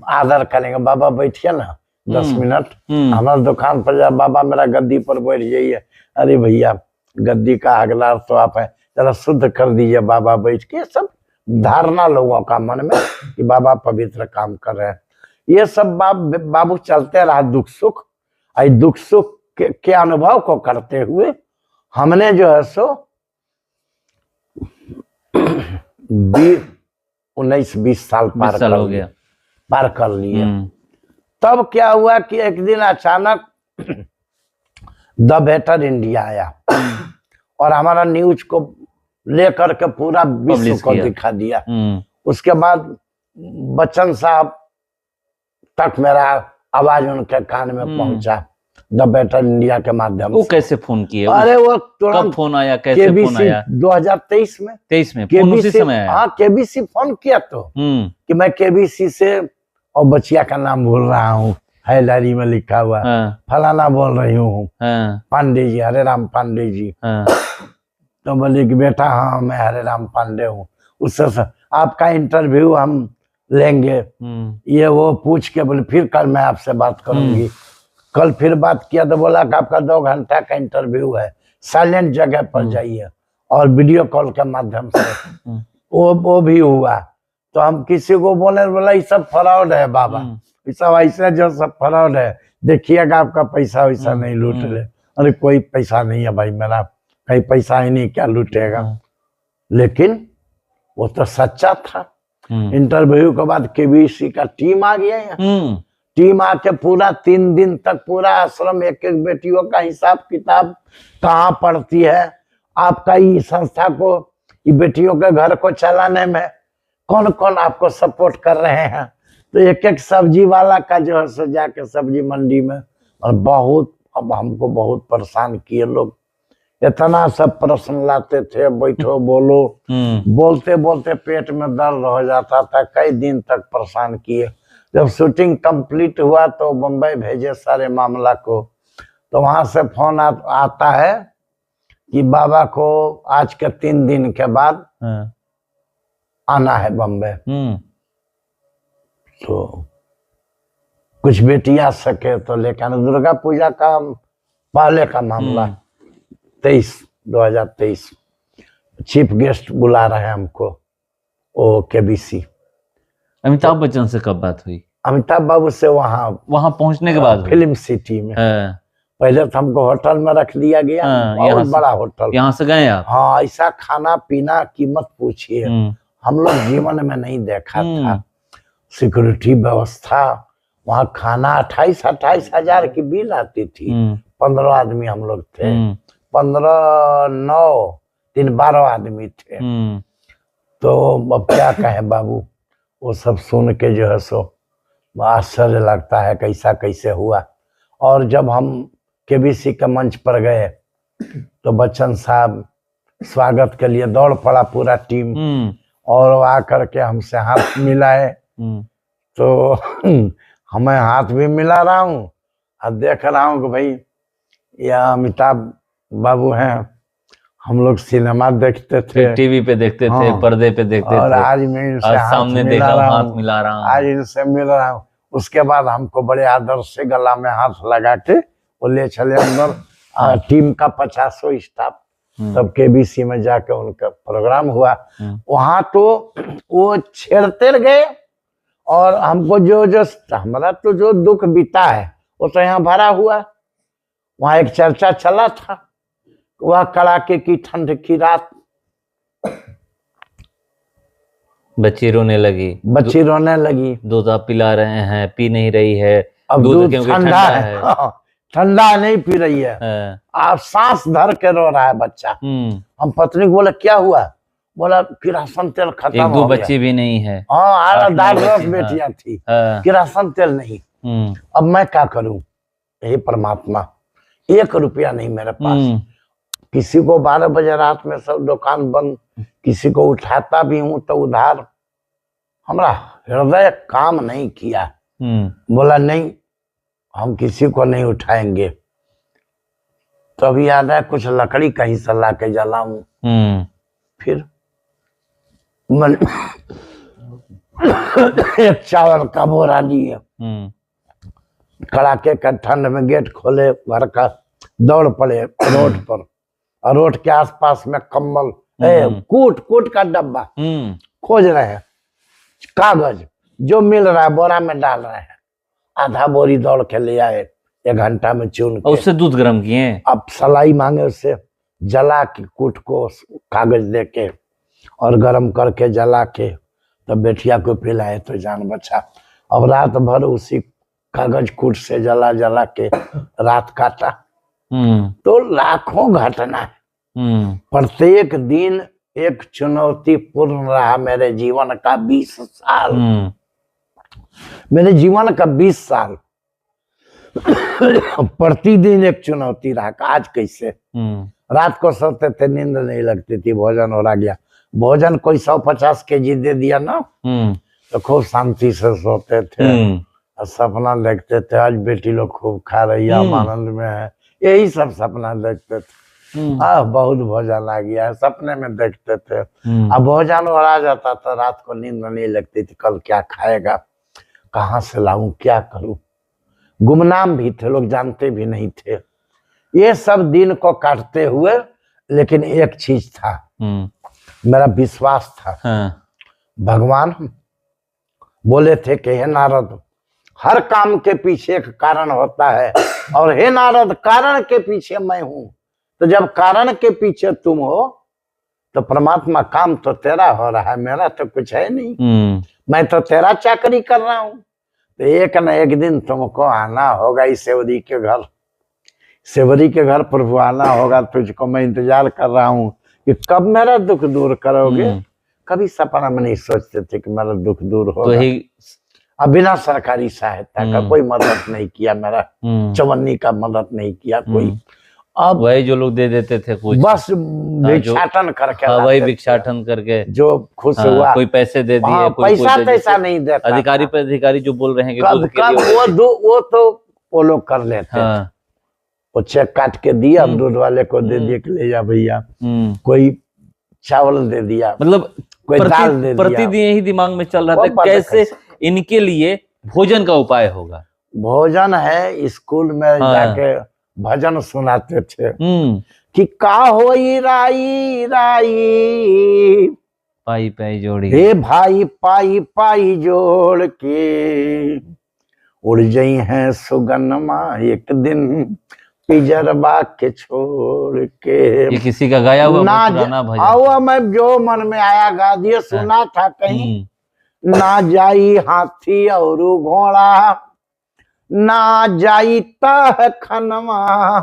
आदर करेंगे, बाबा बैठिए ना 10 मिनट, हमारे दुकान पर जा, बाबा मेरा गद्दी पर बैठ जाइए। अरे भैया गद्दी का हकदार तो आप है, जरा शुद्ध कर दीजिए बाबा बैठ के। सब धारणा लोगों का मन में कि बाबा पवित्र काम कर रहे हैं। ये सब बाबू चलते रहा दुख सुख। दुख सुख के अनुभव को करते हुए हमने जो है सो 19-20 साल पार कर लिए। तब क्या हुआ कि एक दिन अचानक द बेटर इंडिया आया और हमारा न्यूज को लेकर के पूरा विश्व को दिखा दिया। उसके बाद बच्चन साहब तक मेरा आवाज उनके कान में पहुंचा, द बेटर इंडिया के माध्यम से। वो कैसे फोन किए? अरे वो कब फोन आया, कैसे फोन आया? 2023 में। 23 में फोन उसी समय आया? हाँ, केबीसी फोन किया तो कि मैं केबीसी से, और बचिया का नाम भूल रहा हूँ, है डायरी में लिखा हुआ, फलाना बोल रही हूँ, पांडे जी, हरे राम पांडे जी। तो बोले कि बेटा हाँ मैं हरे राम पांडे हूँ, उससे आपका इंटरव्यू हम लेंगे। ये वो पूछ के बोले फिर कल मैं आपसे बात करूंगी। कल फिर बात किया तो बोला कि आपका 2 घंटा का इंटरव्यू है, साइलेंट जगह पर जाइए और वीडियो कॉल के माध्यम से। वो भी हुआ। तो हम किसी को बोले, बोला ये सब फ्रॉड है बाबा, ये सब ऐसा जो सब फ्रॉड है, देखिएगा आपका पैसा वैसा नहीं लूट ले। अरे कोई पैसा नहीं है भाई मेरा, कहीं पैसा ही नहीं, क्या लूटेगा। लेकिन वो तो सच्चा था। इंटरव्यू के बाद केबीसी का टीम आ गया यहाँ। टीम आके पूरा 3 दिन तक पूरा आश्रम, एक एक बेटियों का हिसाब किताब, कहाँ पढ़ती है, आपका ये संस्था को, ये बेटियों के घर को चलाने में कौन कौन आपको सपोर्ट कर रहे हैं। तो एक एक सब्जी वाला का जो है सो जाके सब्जी मंडी में, और बहुत, अब हमको बहुत परेशान किए लोग। इतना सब प्रश्न लाते थे, बैठो बोलो, बोलते बोलते पेट में दर्द हो जाता था। कई दिन तक परेशान किए। जब शूटिंग कंप्लीट हुआ तो बम्बई भेजे सारे मामला को। तो वहां से फोन आता है कि बाबा को आज के 3 दिन के बाद आना है बम्बई। तो कुछ बेटियां सके तो लेकिन दुर्गा पूजा का पहले का मामला 2023 चीफ गेस्ट बुला रहे हैं हमको, ओ केबीसी। अमिताभ बच्चन से कब बात हुई? अमिताभ बाबू से वहां पहुंचने के बाद फिल्म सिटी में। पहले तो हमको होटल में रख दिया गया, बहुत बड़ा होटल। यहाँ से गए आप? हाँ, ऐसा खाना पीना कीमत पूछिए, हम लोग जीवन में नहीं देखा था। सिक्योरिटी व्यवस्था, वहाँ खाना 28 हजार की बिल आती थी। 15 आदमी हम लोग थे। 15 9 3 12 आदमी थे। तो अब क्या कहें बाबू, वो सब सुन के जो है सो आश्चर्य लगता है कैसा कैसे हुआ। और जब हम केबीसी के मंच पर गए तो बच्चन साहब स्वागत के लिए दौड़ पड़ा पूरा टीम, और आकर के हमसे हाथ मिलाए। तो हमें हाथ भी मिला रहा हूँ और देख रहा हूँ कि भाई यह अमिताभ बाबू हैं। हम लोग सिनेमा देखते थे, टीवी पे देखते थे, पर्दे पे देखते और थे, आज मैं इनसे आज हाथ सामने मिला रहा हाथ हूँ, मिला रहा हूँ। आज इनसे मिल रहा हूँ। उसके बाद हमको बड़े आदर से गला में हाथ लगा के वो ले चले अंदर। टीम का 50 स्टाफ तब केबीसी में जाके उनका प्रोग्राम हुआ। वहां तो वो छेड़ते गए, और हमको जो हमारा तो जो दुख बीता है वो तो यहाँ भरा हुआ। वहां एक चर्चा चला था, वह कड़ाके की ठंड की रात, बच्ची रोने लगी। दूध आप पिला रहे हैं, पी नहीं रही है। अब दूध ठंडा है, ठंडा नहीं पी रही है। आप सांस धर के रो रहा है बच्चा। हम पत्नी को बोले क्या हुआ, बोला किरासन तेल खत्म हो गया। 1-2 बच्ची भी नहीं है। हाँ, 10 बेटियां थी, किरासन तेल नहीं। अब मैं क्या करूं, हे परमात्मा, 1 रुपया नहीं मेरे पास। किसी को 12 बजे रात में सब दुकान बंद, किसी को उठाता भी हूं तो उधार। हमारा हृदय काम नहीं किया। बोला नहीं, हम किसी को नहीं उठाएंगे। तो अभी याद है कुछ लकड़ी कहीं से ला के जलाऊं। फिर मन एक चावल का बोरा लिए, कड़ाके का ठंड में गेट खोले घर का, दौड़ पड़े रोड पर, और रोड के आसपास में कंबल, कूट का डब्बा खोज रहे हैं, कागज जो मिल रहा है बोरा में डाल रहे हैं। आधा बोरी दौड़ के ले आए, 1 घंटा में चुन के। उससे दूध गर्म किए। अब सलाई मांगे उससे, जला के कूट को कागज दे के और गर्म करके जला के तब बेटिया को पिलाए तो जान बचा। अब रात भर उसी कागज कूट से जला के रात काटा। तो लाखों घटना है। प्रत्येक दिन एक चुनौतीपूर्ण रहा मेरे जीवन का 20 साल। मेरे जीवन का 20 साल प्रतिदिन एक चुनौती रहा। आज कैसे, रात को सोते थे, नींद नहीं लगती थी, भोजन हो रहा गया। भोजन कोई 150 केजी दे दिया ना तो खूब शांति से सोते थे और सपना देखते थे, आज बेटी लोग खूब खा रही है, हम आनंद में है, यही सब सपना देखते थे। बहुत भोजन आ गया है, सपने में देखते थे। अब भोजन हो आ जाता था, रात को नींद नहीं लगती थी, कल क्या खाएगा, कहाँ से लाऊं, क्या करूं। गुमनाम भी थे, लोग जानते भी नहीं थे। ये सब दिन को काटते हुए, लेकिन एक चीज था, मेरा विश्वास था। भगवान बोले थे कि हे नारद, हर काम के पीछे एक कारण होता है, और हे नारद, कारण के पीछे मैं हूं। तो जब कारण के पीछे तुम हो तो परमात्मा काम तो तेरा हो रहा है, मेरा तो कुछ है नहीं। मैं तो तेरा चाकरी कर रहा हूं। तो एक न एक दिन तुमको आना होगा इस सेवरी के घर। सेवरी के घर प्रभु आना होगा, तुझको मैं इंतजार कर रहा हूँ कि कब मेरा दुख दूर करोगे। कभी सपना में नहीं सोचते थे कि मेरा दुख दूर होगा। अब बिना सरकारी सहायता का कोई मदद नहीं किया, मेरा चवन्नी का मदद नहीं किया कोई। अब वही जो लोग दे देते थे कुछ, बस भिक्षाटन करके, वही भिक्षाटन करके जो खुश हुआ, कोई पैसे दे दिए, पैसा तैसा नहीं देता। अधिकारी पे अधिकारी जो बोल रहे हैं वो तो वो लोग कर लेते। वो चेक काट के दिया, दूध वाले को दे दिया कि ले जा भैया, कोई चावल दे दिया, मतलब कोई दाल दे दिया। प्रतिदिन यही दिमाग में चल रहा था, कैसे इनके लिए भोजन का उपाय होगा। भोजन है, स्कूल में जाके भजन सुनाते थे कि का होई राई राई, पाई पाई जोड़ी, हे भाई पाई पाई जोड़ के, उड़ गई है सुगनमा एक दिन पिजरबा के छोड़ के। ये किसी का गाया हुआ पुराना भजन। आओ, मैं जो मन में आया गा दिया, सुना था कहीं। ना जाई हाथी और घोड़ा, ना जाईता है खनवा।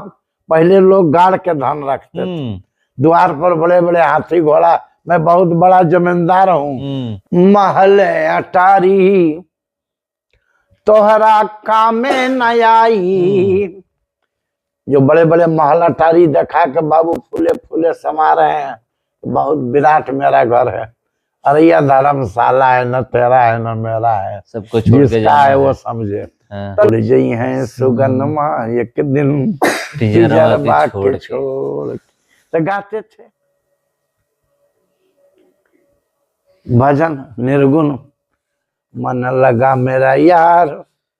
पहले लोग गाड़ के धन रखते थे, द्वार पर बड़े बड़े हाथी घोड़ा, मैं बहुत बड़ा जमींदार हूँ, महल अटारी तोहरा कामे न आई। जो बड़े बड़े महल अटारी देखा के बाबू फूले फूले समा रहे हैं, बहुत विराट मेरा घर है। अरे यह धर्मशाला है, न तेरा है न मेरा है, सबको छोड़ के जिसका जाना है वो समझे। तो जई हैं सुगनमा एक दिन पिंजरवा के छोड़ तो गाते थे भजन निर्गुण, मन लगा मेरा यार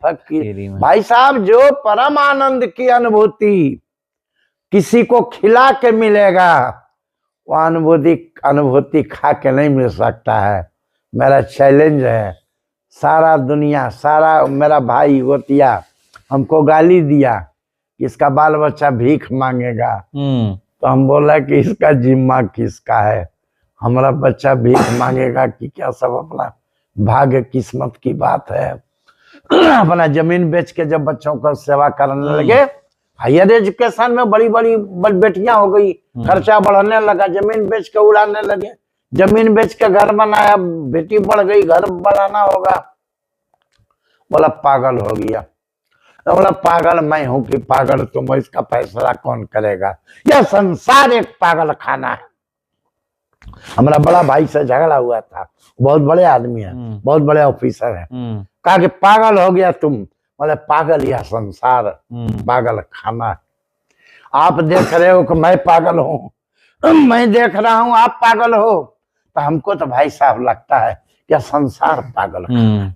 फकीर। भाई साहब, जो परम आनंद की अनुभूति किसी को खिला के मिलेगा, वो अनुभूति खा के नहीं मिल सकता है। मेरा चैलेंज है, सारा दुनिया, सारा मेरा भाई गोतिया हमको गाली दिया कि इसका बाल बच्चा भीख मांगेगा, तो हम बोला कि इसका जिम्मा किसका है, हमारा बच्चा भीख मांगेगा कि क्या, सब अपना भाग्य किस्मत की बात है। अपना जमीन बेच के जब बच्चों को सेवा करने लगे, हायर एजुकेशन में बड़ी बड़ी बेटियां हो गई, खर्चा बढ़ने लगा, जमीन बेच के उड़ाने लगे, जमीन बेच के घर बनाया, बेटी बढ़ गई, घर बनाना होगा। बोला पागल हो गया। तो बोला पागल मैं हूं कि पागल तुम, इसका फैसला कौन करेगा? यह संसार एक पागल खाना है। हमारा बड़ा भाई से झगड़ा हुआ था, बहुत बड़े आदमी है, बहुत बड़े ऑफिसर है। कहा कि पागल हो गया तुम। बोले पागल यह संसार पागल खाना है। आप देख रहे हो कि मैं पागल हूं, मैं देख रहा हूं आप पागल हो, तो हमको तो भाई साहब लगता है कि संसार पागल खाना है।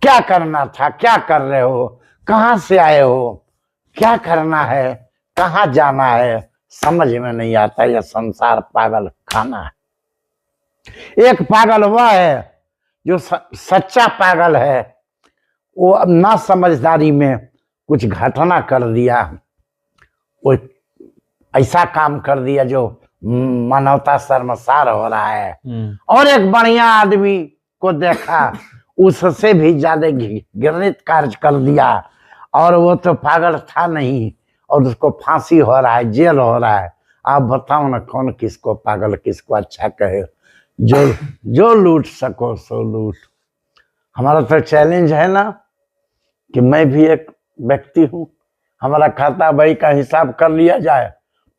क्या करना था, क्या कर रहे हो, कहां से आए हो, क्या करना है, कहां जाना है, समझ में नहीं आता। यह संसार पागल खाना है। एक पागल वह है जो सच्चा पागल है, वो अब ना समझदारी में कुछ घटना कर दिया, वो ऐसा काम कर दिया जो मानवता शर्मसार हो रहा है। और एक बढ़िया आदमी को देखा, उससे भी ज्यादा घृणित कार्य कर दिया, और वो तो पागल था नहीं, और उसको फांसी हो रहा है, जेल हो रहा है। आप बताओ ना, कौन किसको पागल किसको अच्छा कहे? जो लूट सको सो लूट। हमारा तो चैलेंज है ना कि मैं भी एक व्यक्ति हूँ, हमारा खाता बही का हिसाब कर लिया जाए।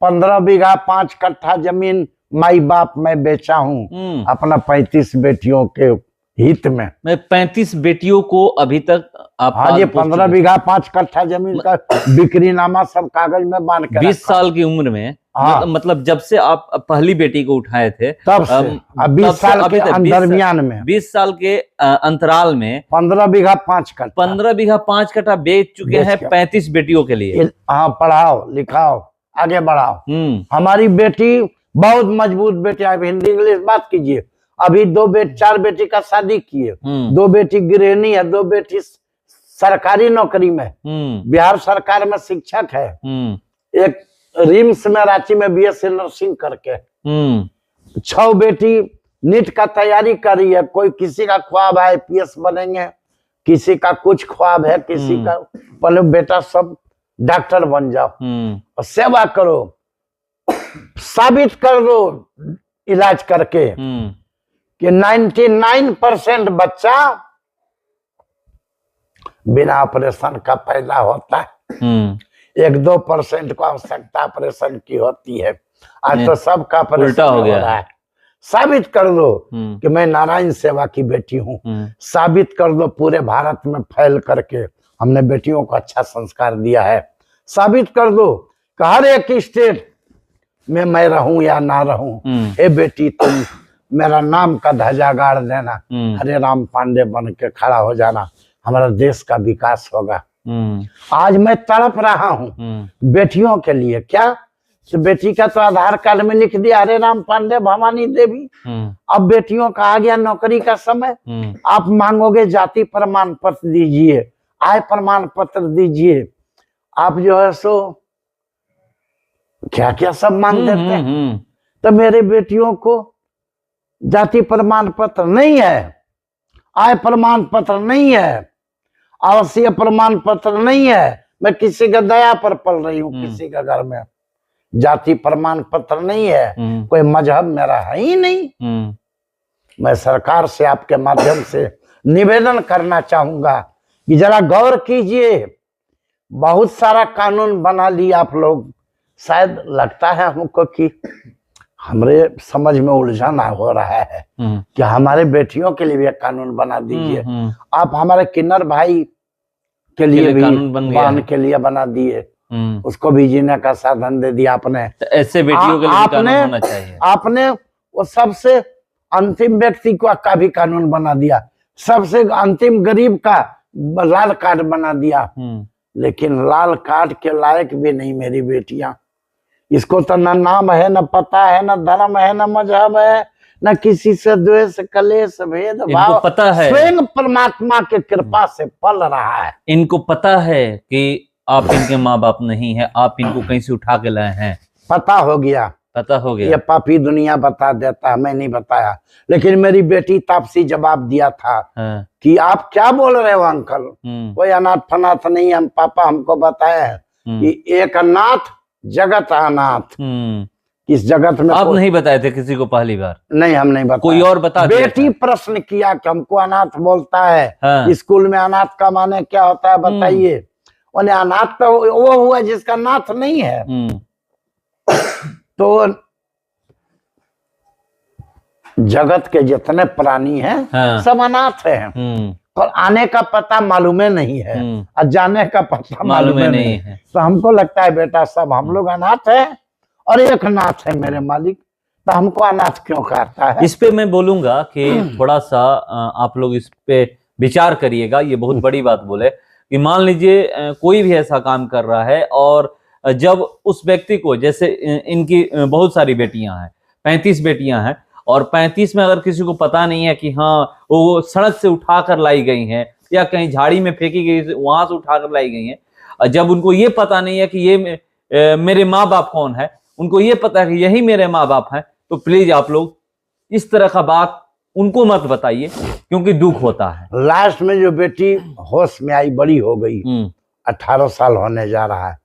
15 बीघा 5 कट्ठा जमीन माई बाप मैं बेचा हूँ अपना 35 बेटियों के हित में। मैं 35 बेटियों को अभी तक आप, हाँ जी, 15 बीघा 5 कट्ठा जमीन का बिक्री नामा सब कागज में बांध के 20 साल की उम्र में। हाँ। मतलब जब से आप पहली बेटी को उठाए थे तब से 20 साल के दरमियान में, 20 साल के अंतराल में 15 बीघा 5 कट्ठा 15 बीघा 5 कट्ठा बेच चुके हैं 35 बेटियों के लिए। हाँ, पढ़ाओ लिखाओ आगे बढ़ाओ। हमारी बेटी बहुत मजबूत बेटी, आप हिंदी इंग्लिश बात कीजिए। अभी 4 बेटी का शादी किए, 2 बेटी गृहिणी है, 2 बेटी सरकारी नौकरी में, बिहार सरकार में शिक्षक है, एक रिम्स में रांची में बीएससी नर्सिंग करके, 6 बेटी नीट का तैयारी कर रही है। कोई किसी का ख्वाब है आईपीएस बनेंगे, किसी का कुछ ख्वाब है, किसी का बोले बेटा सब डॉक्टर बन जाओ और सेवा करो, साबित कर दो इलाज करके कि 99% बच्चा बिना ऑपरेशन का पैदा होता है। 1-2% को आवश्यकता ऑपरेशन की होती है। आज तो सबका ऑपरेशन हो रहा है। साबित कर दो कि मैं नारायण सेवा की बेटी हूँ। साबित कर दो पूरे भारत में फैल करके हमने बेटियों को अच्छा संस्कार दिया है। साबित कर दो कि हर एक स्टेट में मैं रहूं या ना रहूं, हे बेटी तुम मेरा नाम का ध्वजा गाड़ देना, हरे राम पांडे बन के खड़ा हो जाना, हमारा देश का विकास होगा। आज मैं तड़प रहा हूँ बेटियों के लिए। क्या तो बेटी का तो आधार कार्ड में लिख दिया हरे राम पांडे भवानी देवी। अब बेटियों का आ गया नौकरी का समय। आप मांगोगे जाति प्रमाण पत्र दीजिए, आय प्रमाण पत्र दीजिए, आप जो है सो क्या क्या सब मांग देते हैं। तो मेरे बेटियों को जाति प्रमाण पत्र नहीं है, आय प्रमाण पत्र नहीं है, आवासीय प्रमाण पत्र नहीं है, मैं किसी का दया पर पल रही हूँ, किसी का घर में जाति प्रमाण पत्र नहीं है, कोई मजहब मेरा है ही नहीं। मैं सरकार से आपके माध्यम से निवेदन करना चाहूंगा कि जरा गौर कीजिए। बहुत सारा कानून बना लिया आप लोग, शायद लगता है हमको कि हमरे समझ में उलझन हो रहा है कि हमारे बेटियों के लिए भी एक कानून बना दीजिए। आप हमारे किन्नर भाई के लिए भी बहन के लिए बना दिए, उसको भी जीने का साधन दे दिया आपने। तो ऐसे बेटियों के लिए कानून होना चाहिए। आपने वो सबसे अंतिम व्यक्ति का भी कानून बना दिया, सबसे अंतिम गरीब का लाल कार्ड बना दिया। लेकिन लाल कार्ड के लायक भी नहीं मेरी बेटियां। इसको तो न नाम है, न पता है, न धर्म है, न मजहब है, न किसी से द्वेष कलेश भेद भाव। पता है स्वयं परमात्मा के कृपा से पल रहा है। इनको पता है कि आप इनके माँ बाप नहीं है, आप इनको कहीं से उठा के लाए हैं। पता हो गया, पता हो गया। ये पापी दुनिया बता देता है, मैं नहीं बताया। लेकिन मेरी बेटी तापसी जवाब दिया था कि आप क्या बोल रहे हो अंकल, कोई अनाथ फनाथ नहीं। हम पापा हमको बताया है कि एक अनाथ जगत अनाथ। इस जगत में आप नहीं बताए थे किसी को पहली बार? नहीं, हम नहीं बताया, कोई और बता दिया। बेटी प्रश्न किया कि हमको अनाथ बोलता है, स्कूल में अनाथ का माने क्या होता है बताइए। उन्हें अनाथ तो वो हुआ जिसका नाथ नहीं है। तो जगत के जितने प्राणी हैं सब अनाथ हैं, और आने का पता मालूम नहीं है और जाने का पता मालूम नहीं है। तो हमको लगता है बेटा सब हम लोग अनाथ है और एक नाथ है मेरे मालिक, तो हमको अनाथ क्यों कहता है? इस पे मैं बोलूंगा कि थोड़ा सा आप लोग इस पे विचार करिएगा। ये बहुत बड़ी बात बोले कि मान लीजिए कोई भी ऐसा काम कर रहा है और जब उस व्यक्ति को, जैसे इनकी बहुत सारी बेटियां हैं, 35 बेटियां हैं, और 35 में अगर किसी को पता नहीं है कि हाँ वो सड़क से उठा कर लाई गई हैं या कहीं झाड़ी में फेंकी गई वहां से उठा कर लाई गई हैं, जब उनको ये पता नहीं है कि ये मेरे माँ बाप कौन है, उनको ये पता है कि यही मेरे माँ बाप हैं, तो प्लीज आप लोग इस तरह का बात उनको मत बताइए, क्योंकि दुख होता है। लास्ट में जो बेटी होश में आई, बड़ी हो गई, 18 साल होने जा रहा है,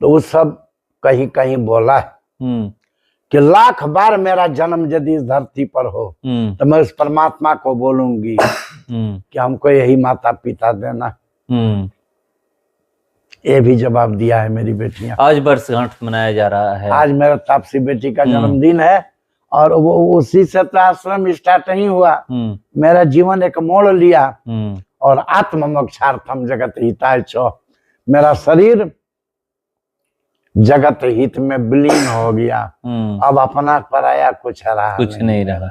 तो वो सब कहीं कहीं बोला है कि लाख बार मेरा जन्म यदि इस धरती पर हो तो मैं उस परमात्मा को बोलूंगी कि हमको यही माता पिता देना। ये भी जवाब दिया है मेरी बेटियां। आज वर्षगांठ मनाया जा रहा है। आज मेरा तापसी बेटी का जन्मदिन है और वो उसी से तो आश्रम स्टार्ट नहीं हुआ। मेरा जीवन एक मोड़ लिया और आत्म मोक्षार्थम जगत हिताय च, मेरा शरीर जगत हित में विलीन हो गया। अब अपना पराया कुछ रहा नहीं रहा,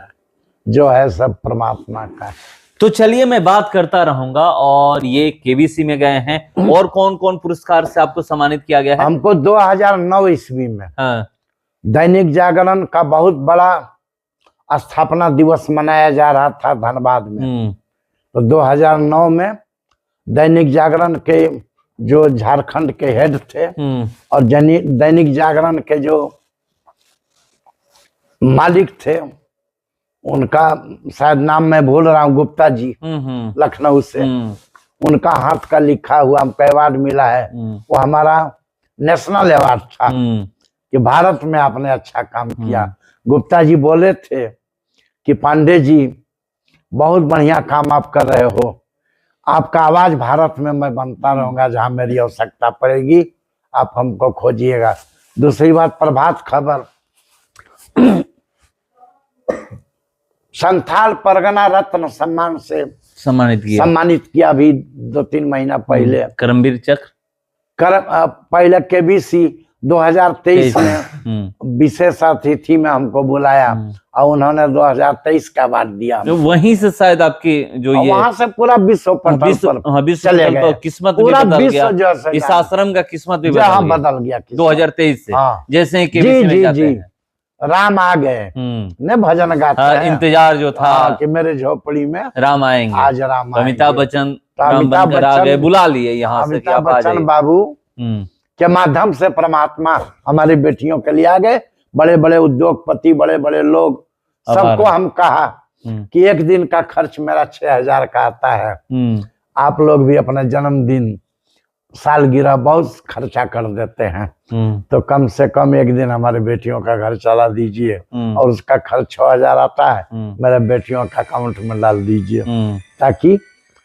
जो है सब परमात्मा का। तो चलिए मैं बात करता रहूंगा। और ये केबीसी में गए हैं, और कौन कौन पुरस्कार से आपको सम्मानित किया गया है? हमको 2009 ईस्वी में दैनिक जागरण का बहुत बड़ा स्थापना दिवस मनाया जा रहा था धनबाद में। तो 2009 में दैनिक जागरण के जो झारखंड के हेड थे और दैनिक जागरण के जो मालिक थे, उनका शायद नाम मैं भूल रहा हूँ, गुप्ता जी, लखनऊ से, उनका हाथ का लिखा हुआ हमको अवार्ड मिला है। वो हमारा नेशनल अवार्ड था कि भारत में आपने अच्छा काम किया। गुप्ता जी बोले थे कि पांडे जी बहुत बढ़िया काम आप कर रहे हो, आपका आवाज भारत में मैं बनता रहूंगा, जहां मेरी आवश्यकता पड़ेगी आप हमको खोजिएगा। दूसरी बात, प्रभात खबर संथाल परगना रत्न सम्मान से सम्मानित किया अभी 2-3 महीना पहले। करमवीर चक्र पहले केबीसी 2023 में विशेष अतिथि में हमको बुलाया और उन्होंने 2023 का अवार्ड दिया। तो वहीं से शायद आपकी जो ये वहां से पूरा विश्व पटल पर चले गए, किस्मत पूरा भी बदल विश्व गया। जैसे इस आश्रम का किस्मत भी बदल गया 2023 से। जैसे ही जी राम आ गए ने भजन गाते हैं। इंतजार जो था कि मेरे झोपड़ी में राम आएंगे, आज राम आएंगे। अमिताभ बच्चन राम बनकर आ गए, बुला लिए यहाँ से कि आप आ जाइए। बच्चन बाबू के माध्यम से परमात्मा हमारी बेटियों के लिए आ गए। बड़े बड़े उद्योगपति, बड़े बड़े लोग, सबको हम कहा कि एक दिन का खर्च मेरा 6,000 का आता है, आप लोग भी अपना जन्मदिन सालगिरह बहुत खर्चा कर देते हैं, तो कम से कम एक दिन हमारे बेटियों का घर चला दीजिए, और उसका खर्च 6,000 आता है, मेरे बेटियों का अकाउंट में डाल दीजिए, ताकि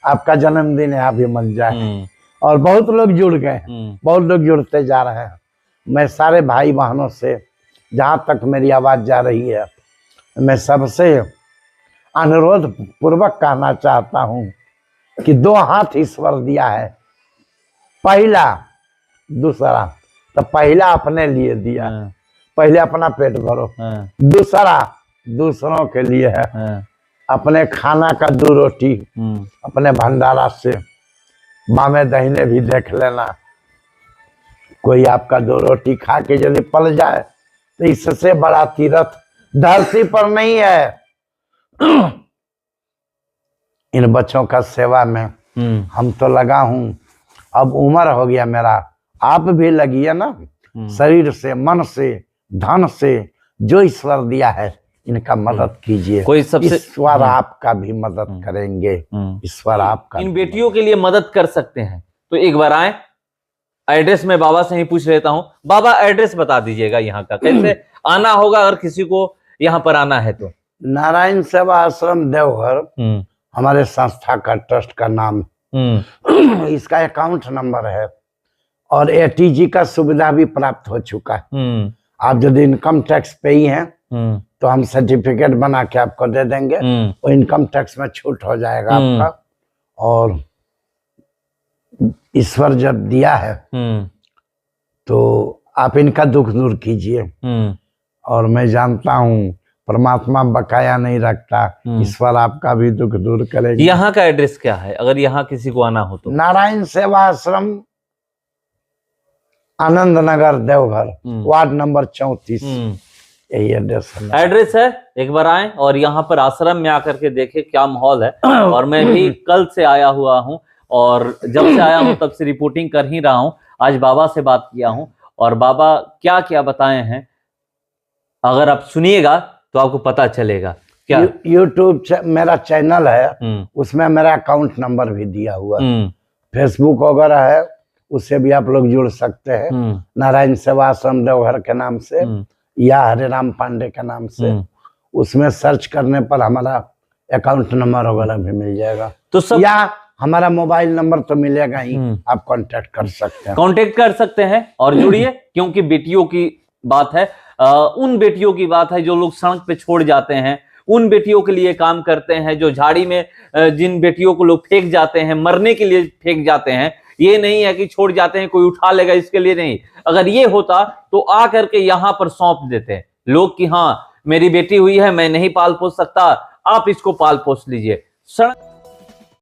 आपका जन्मदिन यहाँ भी मन जाए। और बहुत लोग जुड़ गए हैं, बहुत लोग जुड़ते जा रहे हैं। मैं सारे भाई बहनों से, जहाँ तक मेरी आवाज जा रही है, मैं सबसे अनुरोध पूर्वक कहना चाहता हूँ कि 2 हाथ ईश्वर दिया है, पहला दूसरा, तो पहला अपने लिए दिया, पहले अपना पेट भरो, दूसरा दूसरों के लिए है। अपने खाना का 2 रोटी अपने भंडारा से बामे दहीने भी देख लेना। कोई आपका 2 रोटी खा के यदि पल जाए तो इससे बड़ा तीर्थ धरती पर नहीं है। इन बच्चों का सेवा में हम तो लगा हूं, अब उम्र हो गया मेरा, आप भी लगिए ना, शरीर से, मन से, धन से, जो ईश्वर दिया है इनका मदद कीजिए। कोई सबसे ईश्वर आपका भी मदद करेंगे, ईश्वर आपका। इन बेटियों के लिए मदद कर सकते हैं तो एक बार आए। एड्रेस मैं बाबा से ही पूछ लेता हूँ। बाबा एड्रेस बता दीजिएगा यहाँ का, कैसे आना होगा अगर किसी को यहाँ पर आना है तो। नारायण सेवा आश्रम देवघर हमारे संस्था का, ट्रस्ट का नाम। इसका अकाउंट नंबर है, और ATG का सुविधा भी प्राप्त हो चुका है। आप यदि इनकम टैक्स पे ही हैं तो हम सर्टिफिकेट बना के आपको दे देंगे, और इनकम टैक्स में छूट हो जाएगा आपका। और ईश्वर जब दिया है तो आप इनका दुख दूर कीजिए। और मैं जानता हूँ परमात्मा बकाया नहीं रखता, ईश्वर आपका भी दुख दूर करेगा। यहाँ का एड्रेस क्या है अगर यहाँ किसी को आना हो तो? नारायण सेवा आश्रम, आनंद नगर, देवघर, वार्ड नंबर 34, यही एड्रेस है। एड्रेस है, एक बार आए और यहाँ पर आश्रम में आकर के देखे क्या माहौल है। और मैं भी कल से आया हुआ हूँ, और जब से आया हूँ तब से रिपोर्टिंग कर ही रहा हूँ। आज बाबा से बात किया हूँ, और बाबा क्या क्या बताए हैं अगर आप सुनिएगा तो आपको पता चलेगा। क्या यूट्यूब मेरा चैनल है, उसमें मेरा अकाउंट नंबर भी दिया हुआ है। फेसबुक वगैरह है, उससे भी आप लोग जुड़ सकते हैं, नारायण सेवा आश्रम देवघर के नाम से, या हरे राम पांडे के नाम से। उसमें सर्च करने पर हमारा अकाउंट नंबर वगैरह भी मिल जाएगा, तो सब, या हमारा मोबाइल नंबर तो मिलेगा ही, आप कांटेक्ट कर सकते हैं। कांटेक्ट कर सकते हैं और जुड़िए, क्योंकि बेटियों की बात है। उन बेटियों की बात है जो लोग सड़क पे छोड़ जाते हैं, उन बेटियों के लिए काम करते हैं, जो झाड़ी में जिन बेटियों को लोग फेंक जाते हैं, मरने के लिए फेंक जाते हैं। ये नहीं है कि छोड़ जाते हैं कोई उठा लेगा, इसके लिए नहीं। अगर ये होता तो आ करके यहाँ पर सौंप देते हैं लोग कि हाँ मेरी बेटी हुई है, मैं नहीं पाल पोस सकता, आप इसको पाल पोस लीजिए। सड़क